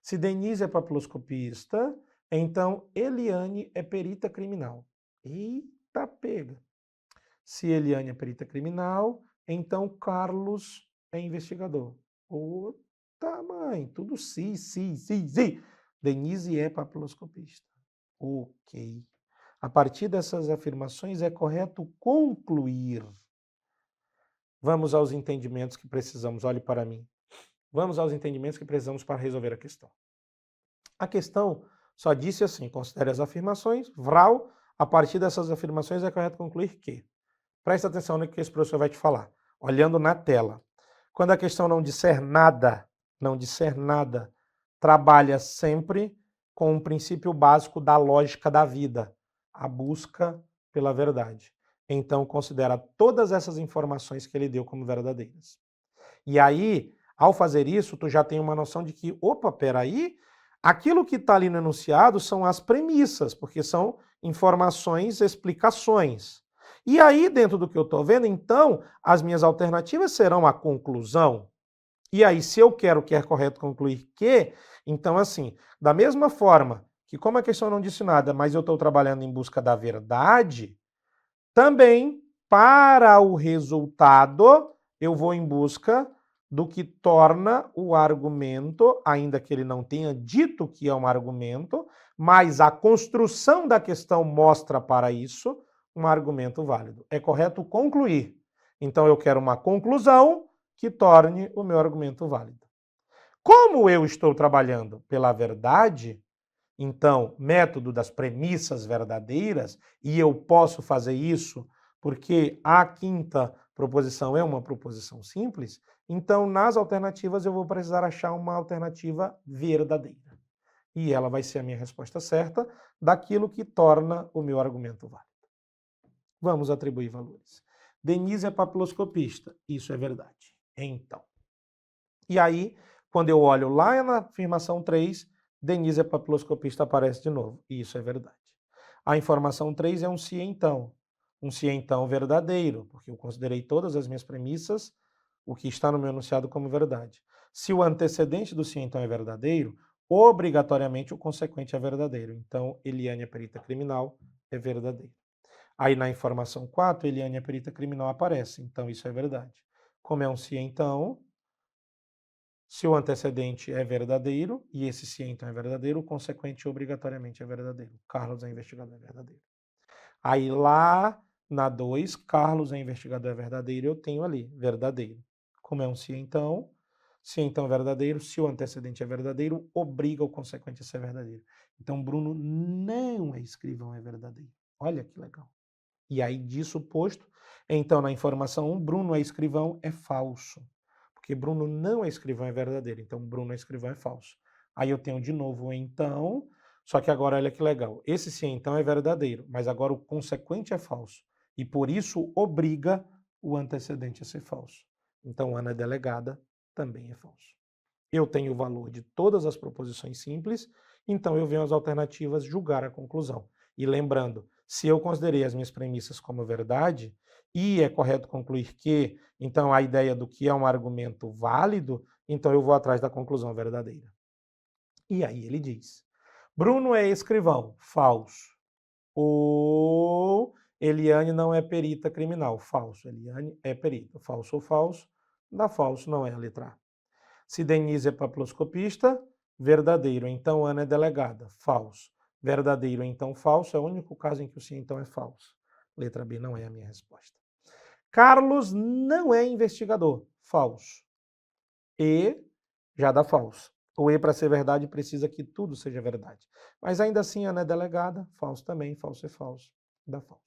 Se Denise é papiloscopista, então Eliane é perita criminal. Eita pega. Se Eliane é perita criminal, então Carlos é investigador. Tá, mãe, tudo sim. Denise é papiloscopista. Ok. A partir dessas afirmações é correto concluir. Vamos aos entendimentos que precisamos. Olhe para mim. Vamos aos entendimentos que precisamos para resolver a questão. A questão só disse assim, considere as afirmações, vral, a partir dessas afirmações é correto concluir que. Presta atenção no que esse professor vai te falar, olhando na tela. Quando a questão não disser nada, trabalha sempre com um princípio básico da lógica da vida, a busca pela verdade. Então, considera todas essas informações que ele deu como verdadeiras. E aí, ao fazer isso, tu já tem uma noção de que, opa, peraí, aquilo que está ali no enunciado são as premissas, porque são informações, explicações. E aí, dentro do que eu estou vendo, então, as minhas alternativas serão a conclusão. E aí, se eu quero que é correto concluir que, então, assim, da mesma forma que, como a questão não disse nada, mas eu estou trabalhando em busca da verdade, também, para o resultado, eu vou em busca do que torna o argumento, ainda que ele não tenha dito que é um argumento, mas a construção da questão mostra para isso, um argumento válido. É correto concluir. Então, eu quero uma conclusão que torne o meu argumento válido. Como eu estou trabalhando pela verdade, então, método das premissas verdadeiras, e eu posso fazer isso porque a quinta proposição é uma proposição simples, então nas alternativas eu vou precisar achar uma alternativa verdadeira. E ela vai ser a minha resposta certa daquilo que torna o meu argumento válido. Vamos atribuir valores. Denise é papiloscopista. Isso é verdade. Então. E aí, quando eu olho lá na afirmação 3, Denise é papiloscopista aparece de novo. E isso é verdade. A informação 3 é um se então. Um se então verdadeiro, porque eu considerei todas as minhas premissas, o que está no meu enunciado como verdade. Se o antecedente do se então é verdadeiro, obrigatoriamente o consequente é verdadeiro. Então, Eliane é perita criminal, é verdadeiro. Aí na informação 4, Eliane é perita criminal aparece. Então, isso é verdade. Como é um se então, se o antecedente é verdadeiro, e esse se então é verdadeiro, o consequente obrigatoriamente é verdadeiro. Carlos é investigador, é verdadeiro. Aí lá na 2, Carlos é investigador, é verdadeiro, eu tenho ali, verdadeiro. Como é um se então é verdadeiro, se o antecedente é verdadeiro, obriga o consequente a ser verdadeiro. Então, Bruno não é escrivão, é verdadeiro. Olha que legal. E aí, disso posto, então na informação 1, Bruno é escrivão, é falso. Porque Bruno não é escrivão, é verdadeiro. Então, Bruno é escrivão, é falso. Aí eu tenho de novo o então, só que agora olha que legal. Esse se então é verdadeiro, mas agora o consequente é falso. E por isso obriga o antecedente a ser falso. Então, Ana é delegada, também é falso. Eu tenho o valor de todas as proposições simples, então eu venho as alternativas julgar a conclusão. E lembrando, se eu considerei as minhas premissas como verdade, e é correto concluir que, então a ideia do que é um argumento válido, então eu vou atrás da conclusão verdadeira. E aí ele diz: Bruno é escrivão, falso. Ou Eliane não é perita criminal, falso. Eliane é perita, falso ou falso, dá falso, não é a letra A. Se Denise é papiloscopista, verdadeiro, então Ana é delegada, falso. Verdadeiro, então falso, é o único caso em que o sim então é falso. Letra B não é a minha resposta. Carlos não é investigador, falso. E já dá falso. O E para ser verdade precisa que tudo seja verdade. Mas ainda assim Ana é delegada, falso também, falso é falso, dá falso.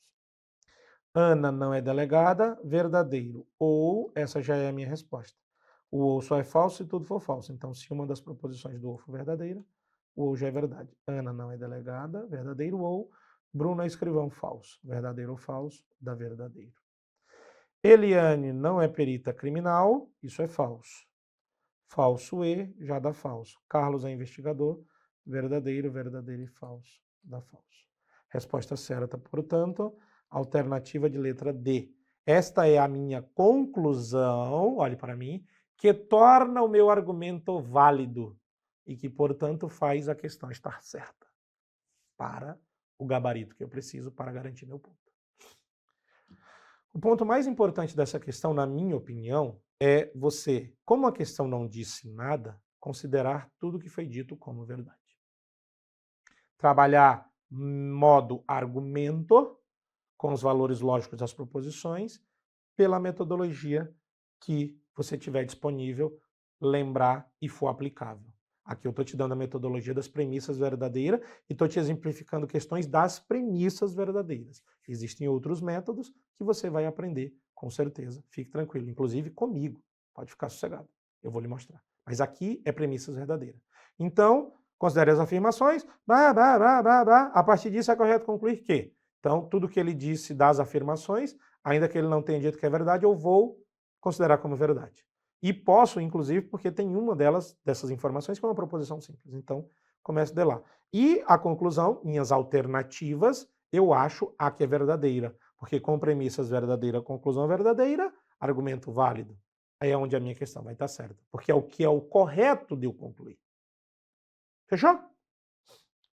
Ana não é delegada, verdadeiro. Ou, essa já é a minha resposta. O ou só é falso se tudo for falso. Então, se uma das proposições do ou for verdadeira, o ou já é verdade. Ana não é delegada, verdadeiro. Ou Bruno é escrivão, falso. Verdadeiro ou falso, dá verdadeiro. Eliane não é perita criminal, isso é falso. Falso e, já dá falso. Carlos é investigador, verdadeiro, verdadeiro e falso, dá falso. Resposta certa, portanto, alternativa de letra D. Esta é a minha conclusão, olhe para mim, que torna o meu argumento válido e que, portanto, faz a questão estar certa para o gabarito que eu preciso para garantir meu ponto. O ponto mais importante dessa questão, na minha opinião, é você, como a questão não disse nada, considerar tudo que foi dito como verdade. Trabalhar modo argumento, com os valores lógicos das proposições, pela metodologia que você tiver disponível, lembrar e for aplicável. Aqui eu estou te dando a metodologia das premissas verdadeiras e estou te exemplificando questões das premissas verdadeiras. Existem outros métodos que você vai aprender, com certeza. Fique tranquilo, inclusive comigo. Pode ficar sossegado. Eu vou lhe mostrar. Mas aqui é premissas verdadeiras. Então, considere as afirmações. A partir disso é correto concluir que. Então, tudo que ele disse das afirmações, ainda que ele não tenha dito que é verdade, eu vou considerar como verdade. E posso, inclusive, porque tem uma dessas informações que é uma proposição simples. Então, começo de lá. E a conclusão, minhas alternativas, eu acho a que é verdadeira. Porque com premissas verdadeira, conclusão verdadeira, argumento válido. Aí é onde a minha questão vai estar certa. Porque é o que é o correto de eu concluir. Fechou?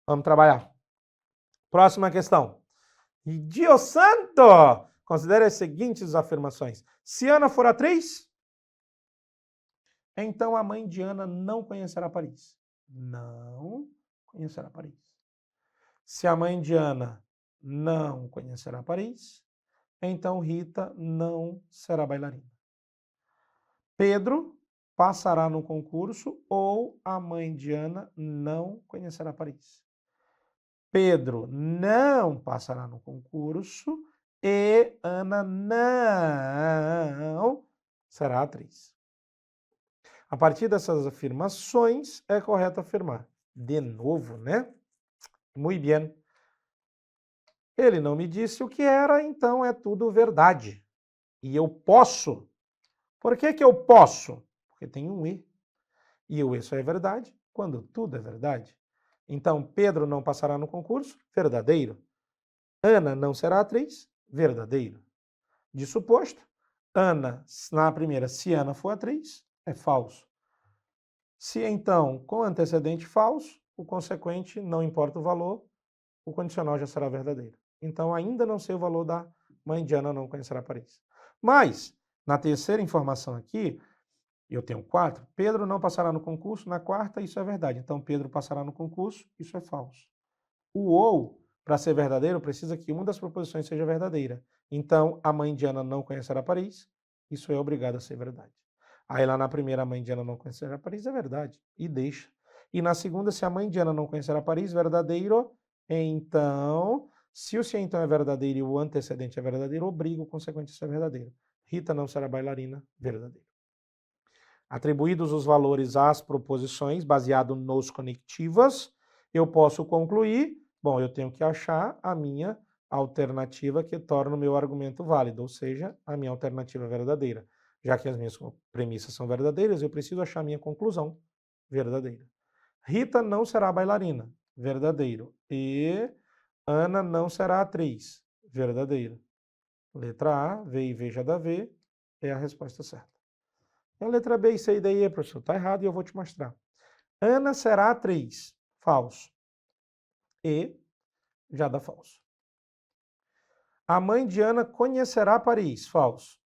Vamos trabalhar. Próxima questão. Dio santo! Considere as seguintes afirmações. Se Ana for atriz, então a mãe de Ana não conhecerá Paris. Não conhecerá Paris. Se a mãe de Ana não conhecerá Paris, então Rita não será bailarina. Pedro passará no concurso ou a mãe de Ana não conhecerá Paris. Pedro não passará no concurso e Ana não será atriz. A partir dessas afirmações, é correto afirmar. De novo, né? Muito bem. Ele não me disse o que era, então é tudo verdade. E eu posso. Por que que eu posso? Porque tem um E. E o E só é verdade quando tudo é verdade. Então, Pedro não passará no concurso? Verdadeiro. Ana não será atriz? Verdadeiro. De suposto, Ana, na primeira, se Ana for atriz, é falso. Se então, com antecedente falso, o consequente, não importa o valor, o condicional já será verdadeiro. Então, ainda não sei o valor da mãe de Ana não conhecerá Paris. Mas, na terceira informação aqui, eu tenho 4, Pedro não passará no concurso, na quarta, isso é verdade. Então, Pedro passará no concurso, isso é falso. O ou, para ser verdadeiro, precisa que uma das proposições seja verdadeira. Então, a mãe de Ana não conhecerá Paris, isso é obrigado a ser verdade. Aí lá na primeira, a mãe de Ana não conhecerá Paris, é verdade, e deixa. E na segunda, se a mãe de Ana não conhecerá Paris, verdadeiro, então, se o se então é verdadeiro e o antecedente é verdadeiro, obriga o consequente a ser verdadeiro. Rita não será bailarina, verdadeiro. Atribuídos os valores às proposições, baseado nos conectivas, eu posso concluir, bom, eu tenho que achar a minha alternativa que torna o meu argumento válido, ou seja, a minha alternativa verdadeira. Já que as minhas premissas são verdadeiras, eu preciso achar a minha conclusão verdadeira. Rita não será bailarina, verdadeiro. E Ana não será atriz, verdadeiro. Letra A, V e V já dá V, é a resposta certa. A letra B e C e D e E, professor, está errado e eu vou te mostrar. Ana será atriz, falso. E já dá falso. A mãe de Ana conhecerá Paris, falso.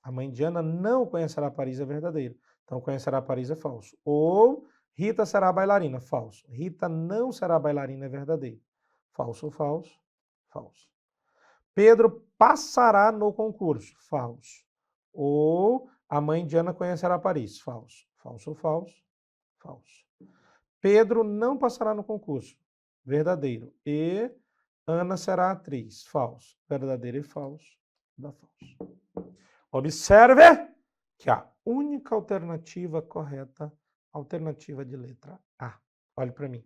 A mãe de Ana não conhecerá Paris, é verdadeiro. Então, conhecerá Paris é falso. Ou Rita será bailarina, falso. Rita não será bailarina, é verdadeiro. Falso, falso, falso. Pedro passará no concurso, falso. Ou a mãe de Ana conhecerá Paris, falso. Falso, falso, falso. Pedro não passará no concurso, verdadeiro. E Ana será atriz, falso. Verdadeiro e falso, dá falso. Observe que a única alternativa correta, alternativa de letra A. Olhe para mim.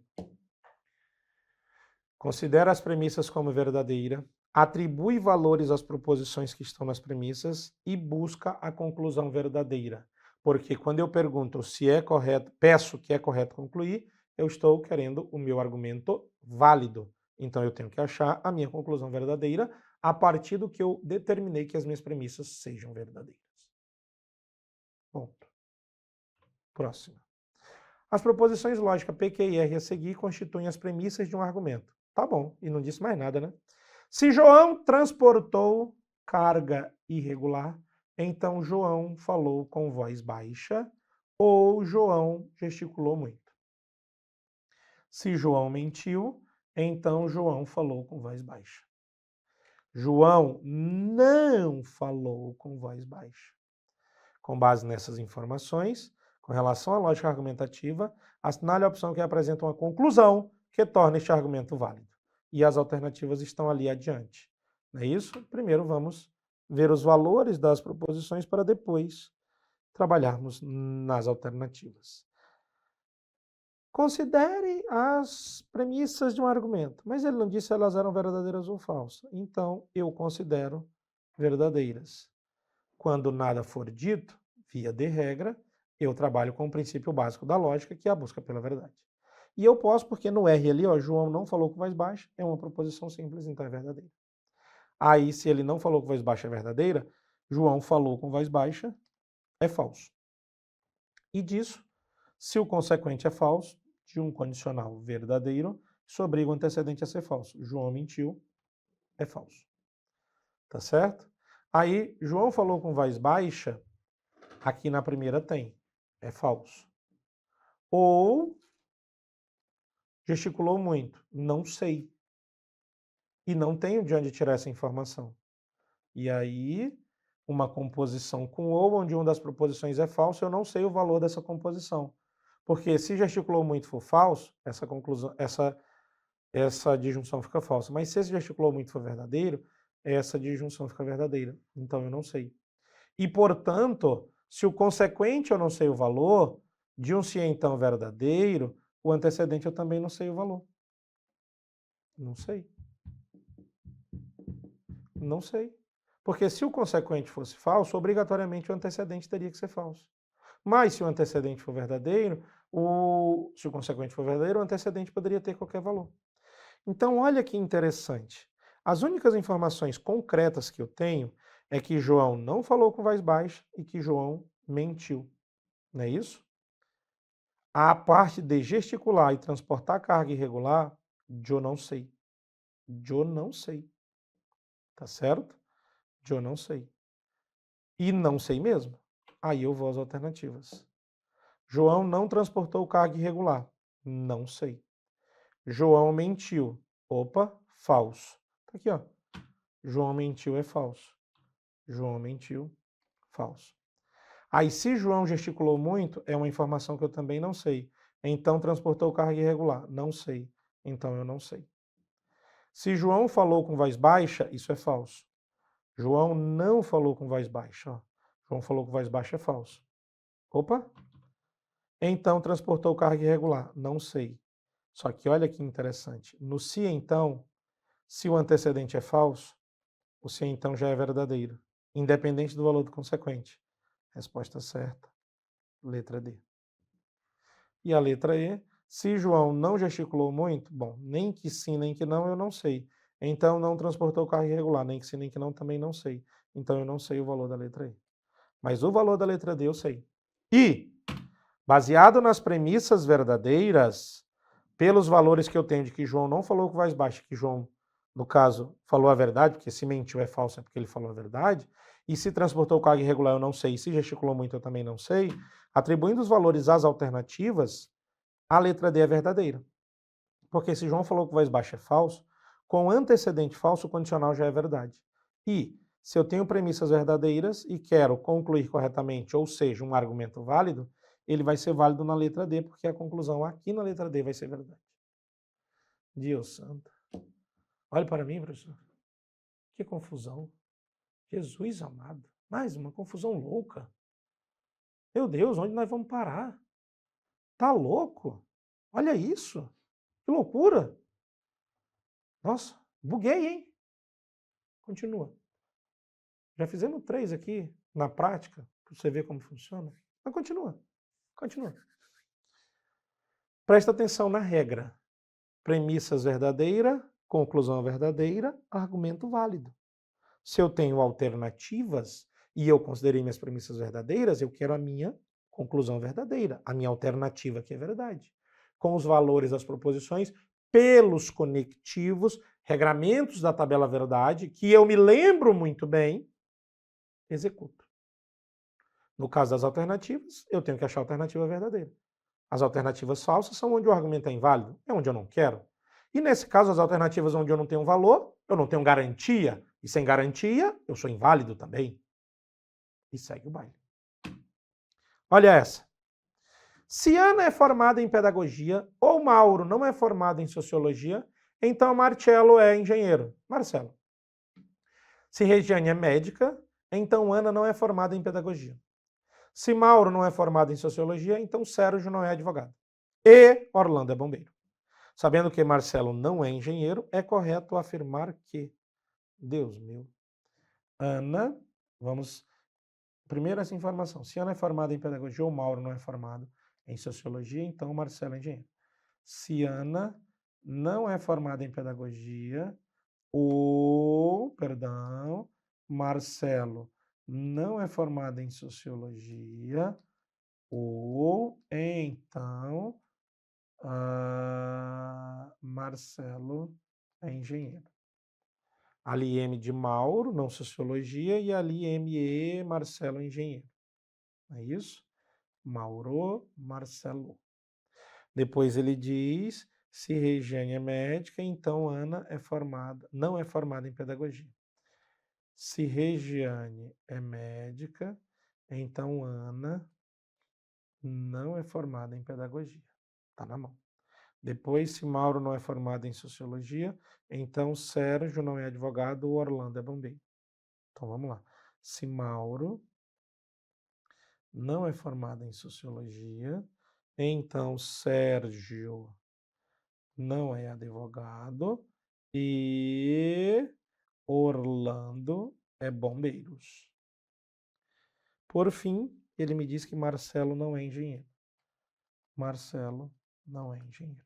Considera as premissas como verdadeira, atribui valores às proposições que estão nas premissas e busca a conclusão verdadeira. Porque quando eu pergunto se é correto, peço que é correto concluir, eu estou querendo o meu argumento válido. Então eu tenho que achar a minha conclusão verdadeira a partir do que eu determinei que as minhas premissas sejam verdadeiras. Ponto. Próximo. As proposições lógicas P, Q e R a seguir constituem as premissas de um argumento. Tá bom, e não disse mais nada, né? Se João transportou carga irregular, então João falou com voz baixa ou João gesticulou muito. Se João mentiu, então João falou com voz baixa. João não falou com voz baixa. Com base nessas informações, com relação à lógica argumentativa, assinale a opção que apresenta uma conclusão que torna este argumento válido. E as alternativas estão ali adiante. Não é isso? Primeiro vamos ver os valores das proposições para depois trabalharmos nas alternativas. Considere as premissas de um argumento, mas ele não disse se elas eram verdadeiras ou falsas. Então, eu considero verdadeiras. Quando nada for dito, via de regra, eu trabalho com o princípio básico da lógica, que é a busca pela verdade. E eu posso, porque no R ali, ó, João não falou com voz baixa, é uma proposição simples, então é verdadeira. Aí, se ele não falou com voz baixa é verdadeira, João falou com voz baixa, é falso. E disso, se o consequente é falso, de um condicional verdadeiro, isso obriga o antecedente a ser falso. João mentiu, é falso. Tá certo? Aí, João falou com voz baixa, aqui na primeira tem, é falso. Ou gesticulou muito, não sei. e não tenho de onde tirar essa informação. E aí, uma composição com ou, onde uma das proposições é falsa, eu não sei o valor dessa composição. Porque se gesticulou muito for falso, essa disjunção fica falsa. Mas se esse gesticulou muito for verdadeiro, essa disjunção fica verdadeira. Então eu não sei. E, portanto, se o consequente eu não sei o valor, de um se então verdadeiro, o antecedente eu também não sei o valor. Não sei. Não sei. Porque se o consequente fosse falso, obrigatoriamente o antecedente teria que ser falso. Mas se o antecedente for verdadeiro, se o consequente for verdadeiro, o antecedente poderia ter qualquer valor. Então, olha que interessante. As únicas informações concretas que eu tenho é que João não falou com voz baixa e que João mentiu. Não é isso? A parte de gesticular e transportar carga irregular, eu não sei. Eu não sei. Tá certo? Eu não sei. E não sei mesmo. Aí eu vou às alternativas. João não transportou carga irregular. Não sei. João mentiu. Opa, falso. Tá aqui, ó. João mentiu é falso. João mentiu, falso. Aí, se João gesticulou muito, é uma informação que eu também não sei. Então, transportou carga irregular. Não sei. Então, eu não sei. Se João falou com voz baixa, isso é falso. João não falou com voz baixa. Ó. João falou com voz baixa é falso. Opa. Então, transportou carga irregular. Não sei. Só que olha que interessante. No se então, se o antecedente é falso, o se então já é verdadeiro, independente do valor do consequente. Resposta certa, letra D. E a letra E, se João não gesticulou muito, bom, nem que sim, nem que não, eu não sei. Então, não transportou carga irregular, nem que sim, nem que não, também não sei. Então, eu não sei o valor da letra E. Mas o valor da letra D eu sei. E, baseado nas premissas verdadeiras, pelos valores que eu tenho de que João não falou com voz baixa, que João, no caso, falou a verdade, porque se mentiu é falso, é porque ele falou a verdade, e se transportou carga irregular eu não sei, e se gesticulou muito eu também não sei, atribuindo os valores às alternativas, a letra D é verdadeira. Porque se João falou que voz baixa é falso, com antecedente falso, o condicional já é verdade. E, se eu tenho premissas verdadeiras e quero concluir corretamente, ou seja, um argumento válido, ele vai ser válido na letra D, porque a conclusão aqui na letra D vai ser verdade. Deus santo. Olhe para mim, professor. Que confusão. Jesus amado. Mais uma confusão louca. Meu Deus, onde nós vamos parar? Tá louco? Olha isso. Que loucura. Nossa, buguei, hein? Continua. Já fizemos 3 aqui na prática, para você ver como funciona. Mas continua. Continua. Presta atenção na regra. Premissas verdadeira, conclusão verdadeira, argumento válido. Se eu tenho alternativas e eu considerei minhas premissas verdadeiras, eu quero a minha conclusão verdadeira, a minha alternativa que é verdade. Com os valores das proposições, pelos conectivos, regramentos da tabela verdade, que eu me lembro muito bem, executo. No caso das alternativas, eu tenho que achar a alternativa verdadeira. As alternativas falsas são onde o argumento é inválido, é onde eu não quero. E nesse caso, as alternativas onde eu não tenho valor, eu não tenho garantia, e sem garantia, eu sou inválido também. E segue o baile. Olha essa. Se Ana é formada em pedagogia ou Mauro não é formado em sociologia, então Marcelo é engenheiro. Marcelo. Se Regiane é médica, então Ana não é formada em pedagogia. Se Mauro não é formado em sociologia, então Sérgio não é advogado. E Orlando é bombeiro. Sabendo que Marcelo não é engenheiro, é correto afirmar que, Deus meu, Ana, vamos, primeiro essa informação, se Ana é formada em pedagogia ou Mauro não é formado em sociologia, então Marcelo é engenheiro. Se Ana não é formada em pedagogia, Marcelo não é formado em sociologia, ou então Marcelo é engenheiro. Ali M de Mauro, não sociologia, e ali ME, Marcelo engenheiro. É isso? Mauro, Marcelo. Depois ele diz, Se Regiane é médica, então Ana não é formada em pedagogia. Se Regiane é médica, então Ana não é formada em pedagogia. Está na mão. Depois, se Mauro não é formado em sociologia, então Sérgio não é advogado, Orlando é bombeiro. Então vamos lá. Se Mauro não é formado em sociologia, então Sérgio não é advogado e Orlando é bombeiros. Por fim, ele me diz que Marcelo não é engenheiro. Marcelo não é engenheiro.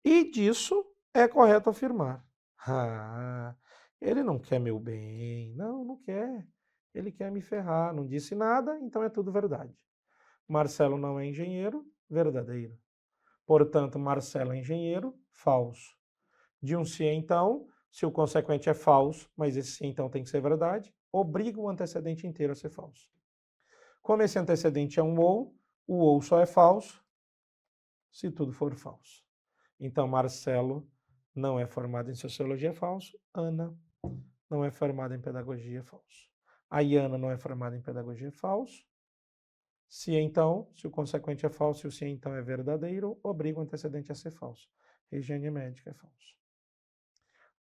E disso é correto afirmar. Ah, ele não quer meu bem. Não, não quer. Ele quer me ferrar. Não disse nada, então é tudo verdade. Marcelo não é engenheiro, verdadeiro. Portanto, Marcelo é engenheiro, falso. De um se então, se o consequente é falso, mas esse se então tem que ser verdade, obriga o antecedente inteiro a ser falso. Como esse antecedente é um ou, o ou só é falso se tudo for falso. Então, Marcelo não é formado em sociologia, é falso. Ana não é formada em pedagogia, é falso. A Iana não é formada em pedagogia, é falso. Se então, se o consequente é falso e o se então é verdadeiro, obriga o antecedente a ser falso. Regiane médica é falso.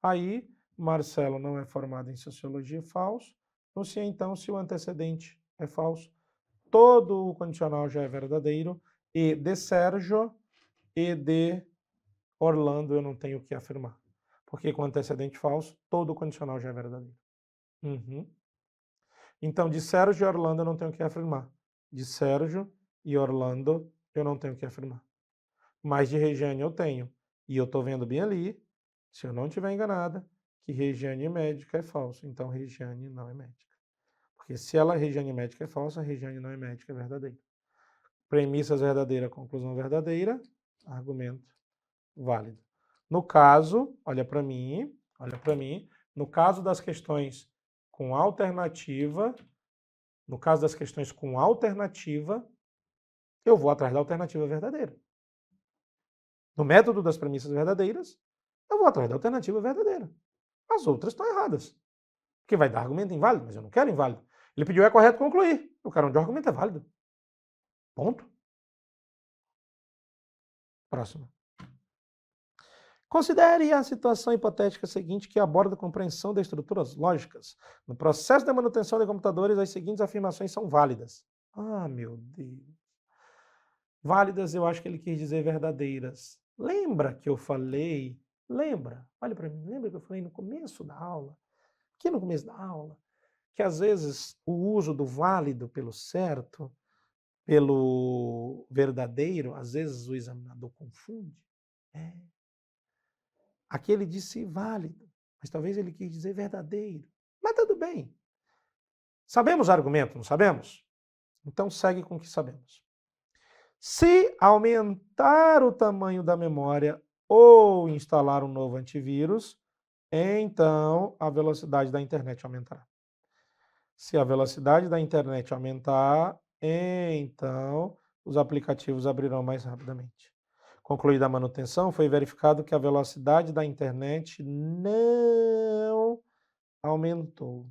Aí, Marcelo não é formado em sociologia, falso. No se então, se o antecedente é falso, todo o condicional já é verdadeiro. E de Sérgio e de Orlando eu não tenho o que afirmar. Porque com antecedente falso, todo o condicional já é verdadeiro. Então, de Sérgio e Orlando eu não tenho o que afirmar. De Sérgio e Orlando eu não tenho o que afirmar. Mas de Regiane eu tenho. E eu estou vendo bem ali, se eu não estiver enganada, que Regiane médica é falso. Então, Regiane não é médica. Porque se ela, Regiane médica, é falsa, Regiane não é médica, é verdadeira. Premissas verdadeira, conclusão verdadeira, argumento válido. No caso, olha para mim, no caso das questões com alternativa, eu vou atrás da alternativa verdadeira. No método das premissas verdadeiras, eu vou atrás da alternativa verdadeira. As outras estão erradas. Porque vai dar argumento inválido, mas eu não quero inválido. Ele pediu é correto concluir. Eu quero onde o argumento é válido. Ponto. Próximo. Considere a situação hipotética seguinte que aborda a compreensão de estruturas lógicas. No processo de manutenção de computadores, as seguintes afirmações são válidas. Ah, meu Deus. Válidas, eu acho que ele quis dizer verdadeiras. Lembra que eu falei? Lembra? Olha para mim. Lembra que eu falei no começo da aula? Aqui no começo da aula, que às vezes o uso do válido pelo certo, pelo verdadeiro, às vezes o examinador confunde. Aqui ele disse válido, mas talvez ele quis dizer verdadeiro. Mas tudo bem. Sabemos o argumento, não sabemos? Então segue com o que sabemos. Se aumentar o tamanho da memória ou instalar um novo antivírus, então a velocidade da internet aumentará. Se a velocidade da internet aumentar, então os aplicativos abrirão mais rapidamente. Concluída a manutenção, foi verificado que a velocidade da internet não aumentou.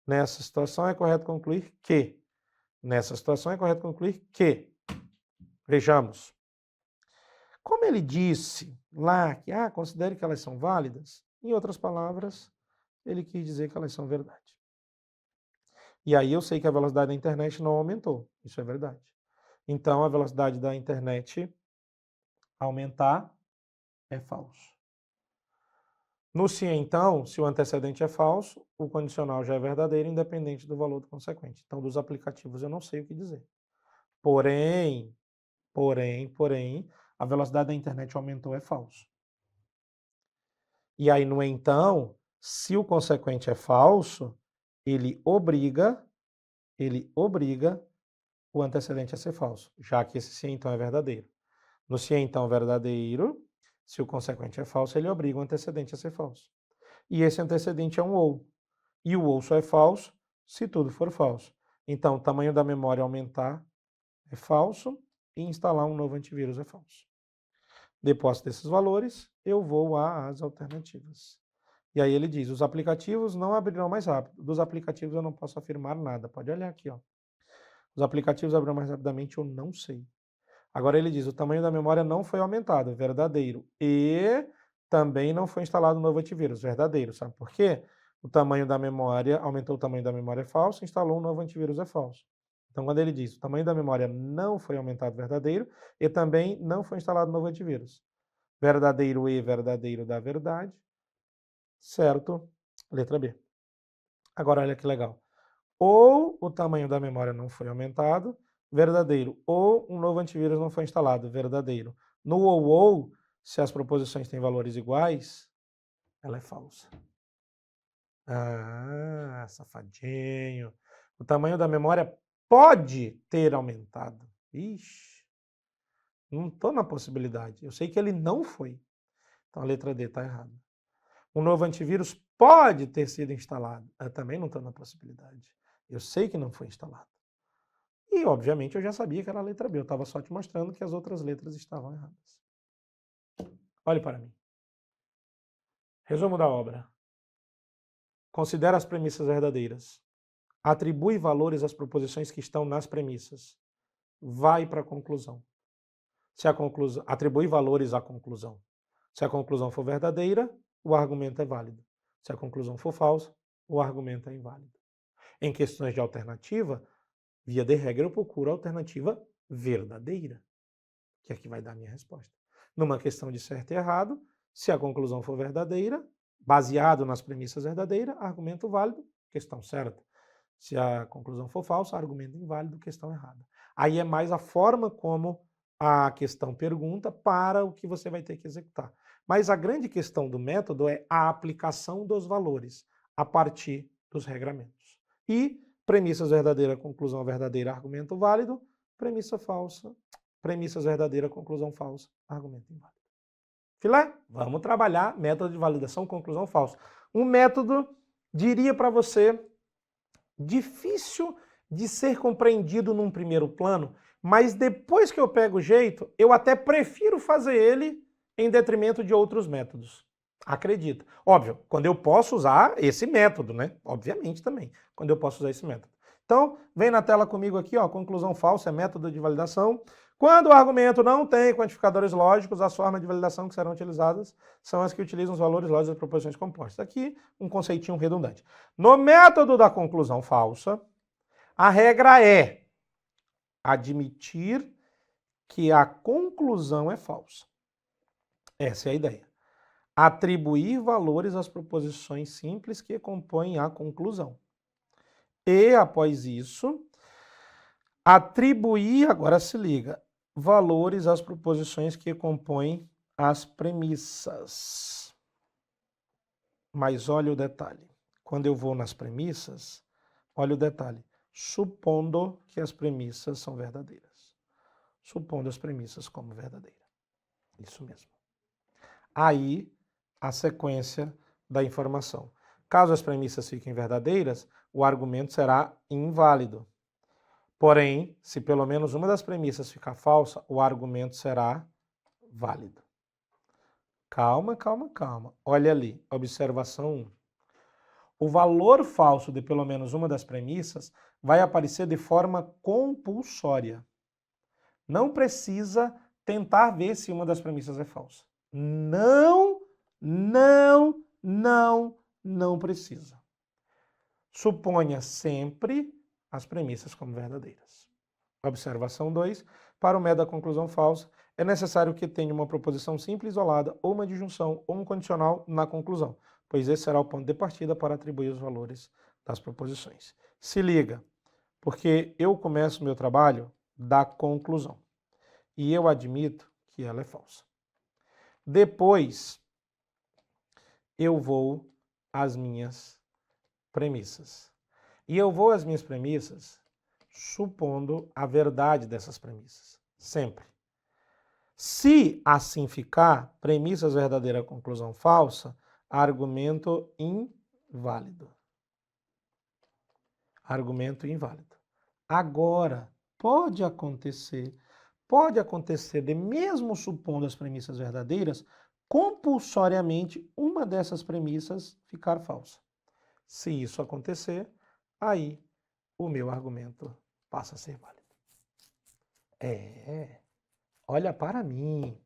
Nessa situação é correto concluir que. Vejamos. Como ele disse lá que considere que elas são válidas, em outras palavras, ele quis dizer que elas são verdade. E aí eu sei que a velocidade da internet não aumentou. Isso é verdade. Então a velocidade da internet aumentar é falso. No se então, se o antecedente é falso, o condicional já é verdadeiro, independente do valor do consequente. Então, dos aplicativos eu não sei o que dizer. Porém, a velocidade da internet aumentou é falso. E aí, no então, se o consequente é falso, ele obriga o antecedente a ser falso, já que esse se então é verdadeiro. No se então verdadeiro, se o consequente é falso, ele obriga o antecedente a ser falso. E esse antecedente é um ou. E o ou só é falso se tudo for falso. Então, o tamanho da memória aumentar é falso e instalar um novo antivírus é falso. Depois desses valores, eu vou às alternativas. E aí ele diz, os aplicativos não abrirão mais rápido. Dos aplicativos eu não posso afirmar nada. Pode olhar aqui, ó. Os aplicativos abrirão mais rapidamente, eu não sei. Agora ele diz, o tamanho da memória não foi aumentado, verdadeiro. E também não foi instalado um novo antivírus, verdadeiro. Sabe por quê? O tamanho da memória, aumentou o tamanho da memória é falso, instalou um novo antivírus é falso. Então quando ele diz, o tamanho da memória não foi aumentado, verdadeiro, e também não foi instalado um novo antivírus. Verdadeiro e verdadeiro da verdade, certo? Letra B. Agora olha que legal. Ou o tamanho da memória não foi aumentado, verdadeiro. Ou um novo antivírus não foi instalado, verdadeiro. No ou, se as proposições têm valores iguais, ela é falsa. Ah, safadinho. O tamanho da memória pode ter aumentado. Ixi, não estou na possibilidade. Eu sei que ele não foi. Então a letra D está errada. Um novo antivírus pode ter sido instalado. Eu também não estou na possibilidade. Eu sei que não foi instalado. E, obviamente, eu já sabia que era a letra B. Eu estava só te mostrando que as outras letras estavam erradas. Olhe para mim. Resumo da obra. Considera as premissas verdadeiras. Atribui valores às proposições que estão nas premissas. Vai para a conclusão. Se a conclusão atribui valores à conclusão. Se a conclusão for verdadeira, o argumento é válido. Se a conclusão for falsa, o argumento é inválido. Em questões de alternativa, via de regra, eu procuro a alternativa verdadeira, que é que vai dar a minha resposta. Numa questão de certo e errado, se a conclusão for verdadeira, baseado nas premissas verdadeiras, argumento válido, questão certa. Se a conclusão for falsa, argumento inválido, questão errada. Aí é mais a forma como a questão pergunta para o que você vai ter que executar. Mas a grande questão do método é a aplicação dos valores a partir dos regramentos. E premissas verdadeira, conclusão verdadeira, argumento válido. Premissa falsa, premissas verdadeira, conclusão falsa, argumento inválido. Filé? Vamos trabalhar método de validação, conclusão falsa. Um método, diria para você, difícil de ser compreendido num primeiro plano, mas depois que eu pego o jeito, eu até prefiro fazer ele em detrimento de outros métodos. Acredita. Óbvio, quando eu posso usar esse método, né? Obviamente também, quando eu posso usar esse método. Então, vem na tela comigo aqui, ó, conclusão falsa é método de validação. Quando o argumento não tem quantificadores lógicos, as formas de validação que serão utilizadas são as que utilizam os valores lógicos das proposições compostas. Aqui, um conceitinho redundante. No método da conclusão falsa, a regra é admitir que a conclusão é falsa. Essa é a ideia. Atribuir valores às proposições simples que compõem a conclusão. E, após isso, atribuir, agora se liga, valores às proposições que compõem as premissas. Mas olha o detalhe. Quando eu vou nas premissas, olha o detalhe. Supondo que as premissas são verdadeiras. Supondo as premissas como verdadeiras. Isso mesmo. Aí, a sequência da informação. Caso as premissas fiquem verdadeiras, o argumento será inválido. Porém, se pelo menos uma das premissas ficar falsa, o argumento será válido. Calma, calma, calma. Olha ali, observação 1. O valor falso de pelo menos uma das premissas vai aparecer de forma compulsória. Não precisa tentar ver se uma das premissas é falsa. Não precisa. Suponha sempre as premissas como verdadeiras. Observação 2. Para o método da conclusão falsa, é necessário que tenha uma proposição simples isolada, ou uma disjunção, ou um condicional na conclusão, pois esse será o ponto de partida para atribuir os valores das proposições. Se liga, porque eu começo o meu trabalho da conclusão. E eu admito que ela é falsa. Depois, eu vou às minhas premissas. E eu vou às minhas premissas supondo a verdade dessas premissas. Sempre. Se assim ficar, premissas verdadeira, conclusão falsa, argumento inválido. Argumento inválido. Agora, pode acontecer, pode acontecer de, mesmo supondo as premissas verdadeiras, compulsoriamente uma dessas premissas ficar falsa. Se isso acontecer, aí o meu argumento passa a ser válido. Olha para mim.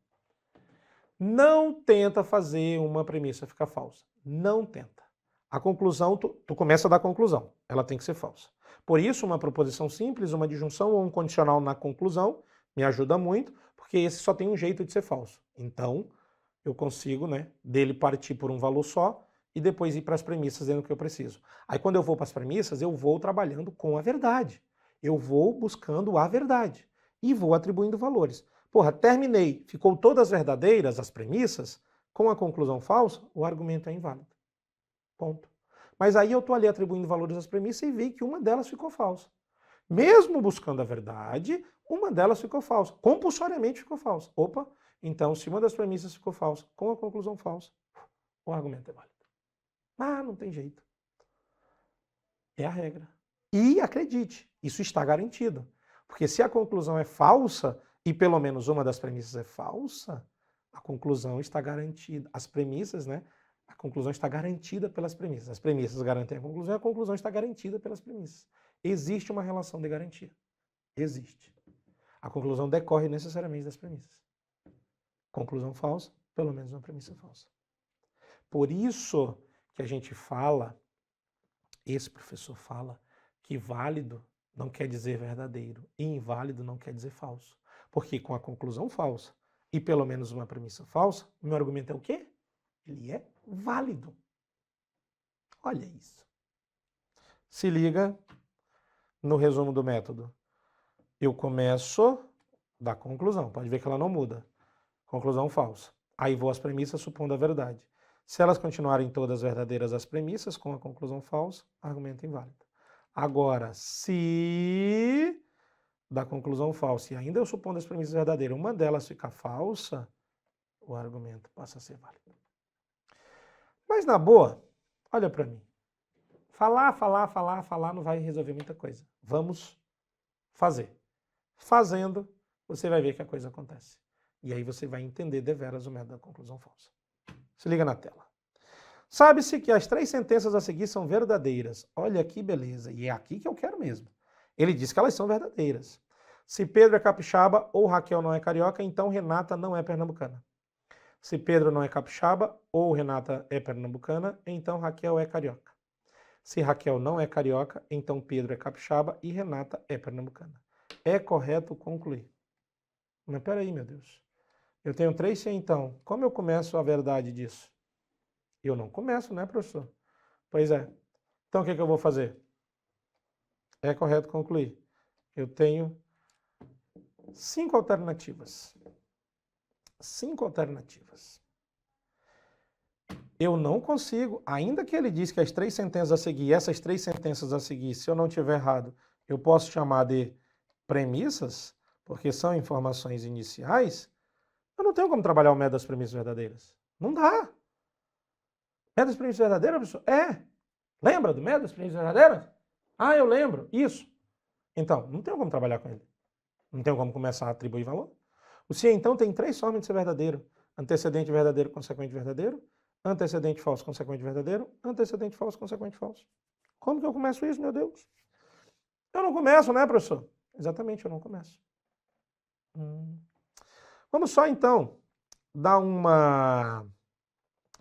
Não tenta fazer uma premissa ficar falsa. Não tenta. A conclusão, tu começa da conclusão. Ela tem que ser falsa. Por isso, uma proposição simples, uma disjunção ou um condicional na conclusão me ajuda muito, porque esse só tem um jeito de ser falso. Então, eu consigo, dele partir por um valor só e depois ir para as premissas dentro do que eu preciso. Aí, quando eu vou para as premissas, eu vou trabalhando com a verdade. Eu vou buscando a verdade e vou atribuindo valores. Porra, terminei, ficou todas verdadeiras as premissas, com a conclusão falsa, o argumento é inválido. Ponto. Mas aí eu estou ali atribuindo valores às premissas e vi que uma delas ficou falsa. Mesmo buscando a verdade, uma delas ficou falsa. Compulsoriamente ficou falsa. Opa, então se uma das premissas ficou falsa, com a conclusão falsa, o argumento é válido. Ah, não tem jeito. É a regra. E acredite, isso está garantido. Porque se a conclusão é falsa, e pelo menos uma das premissas é falsa, a conclusão está garantida. As premissas, a conclusão está garantida pelas premissas. As premissas garantem a conclusão está garantida pelas premissas. Existe uma relação de garantia. Existe. A conclusão decorre necessariamente das premissas. Conclusão falsa, pelo menos uma premissa falsa. Por isso que a gente fala, esse professor fala, que válido não quer dizer verdadeiro e inválido não quer dizer falso. Porque com a conclusão falsa e pelo menos uma premissa falsa, o meu argumento é o quê? Ele é válido. Olha isso. Se liga no resumo do método. Eu começo da conclusão. Pode ver que ela não muda. Conclusão falsa. Aí vou às premissas supondo a verdade. Se elas continuarem todas verdadeiras as premissas, com a conclusão falsa, argumento inválido. Agora, se da conclusão falsa e ainda eu supondo as premissas verdadeiras, uma delas ficar falsa, o argumento passa a ser válido. Mas na boa, olha para mim. Falar não vai resolver muita coisa. Vamos fazer. Fazendo, você vai ver que a coisa acontece. E aí você vai entender deveras o método da conclusão falsa. Se liga na tela. Sabe-se que as 3 sentenças a seguir são verdadeiras. Olha que beleza. E é aqui que eu quero mesmo. Ele diz que elas são verdadeiras. Se Pedro é capixaba ou Raquel não é carioca, então Renata não é pernambucana. Se Pedro não é capixaba ou Renata é pernambucana, então Raquel é carioca. Se Raquel não é carioca, então Pedro é capixaba e Renata é pernambucana. É correto concluir. Mas peraí, meu Deus. Eu tenho 3 se então. Como eu começo a verdade disso? Eu não começo, né, professor? Pois é. Então o que eu vou fazer? É correto concluir. Eu tenho 5 alternativas. 5 alternativas. Eu não consigo, ainda que ele diz que as 3 sentenças a seguir, essas 3 sentenças a seguir, se eu não tiver errado, eu posso chamar de premissas, porque são informações iniciais, eu não tenho como trabalhar o método das premissas verdadeiras. Não dá. Método das premissas verdadeiras, professor? É. Lembra do método das premissas verdadeiras? Ah, eu lembro. Isso. Então, não tenho como trabalhar com ele. Não tenho como começar a atribuir valor. O se então tem 3 formas de ser verdadeiro. Antecedente verdadeiro, consequente verdadeiro. Antecedente falso, consequente verdadeiro. Antecedente falso, consequente falso. Como que eu começo isso, meu Deus? Eu não começo, né, professor? Exatamente, eu não começo. Vamos só, então, dar uma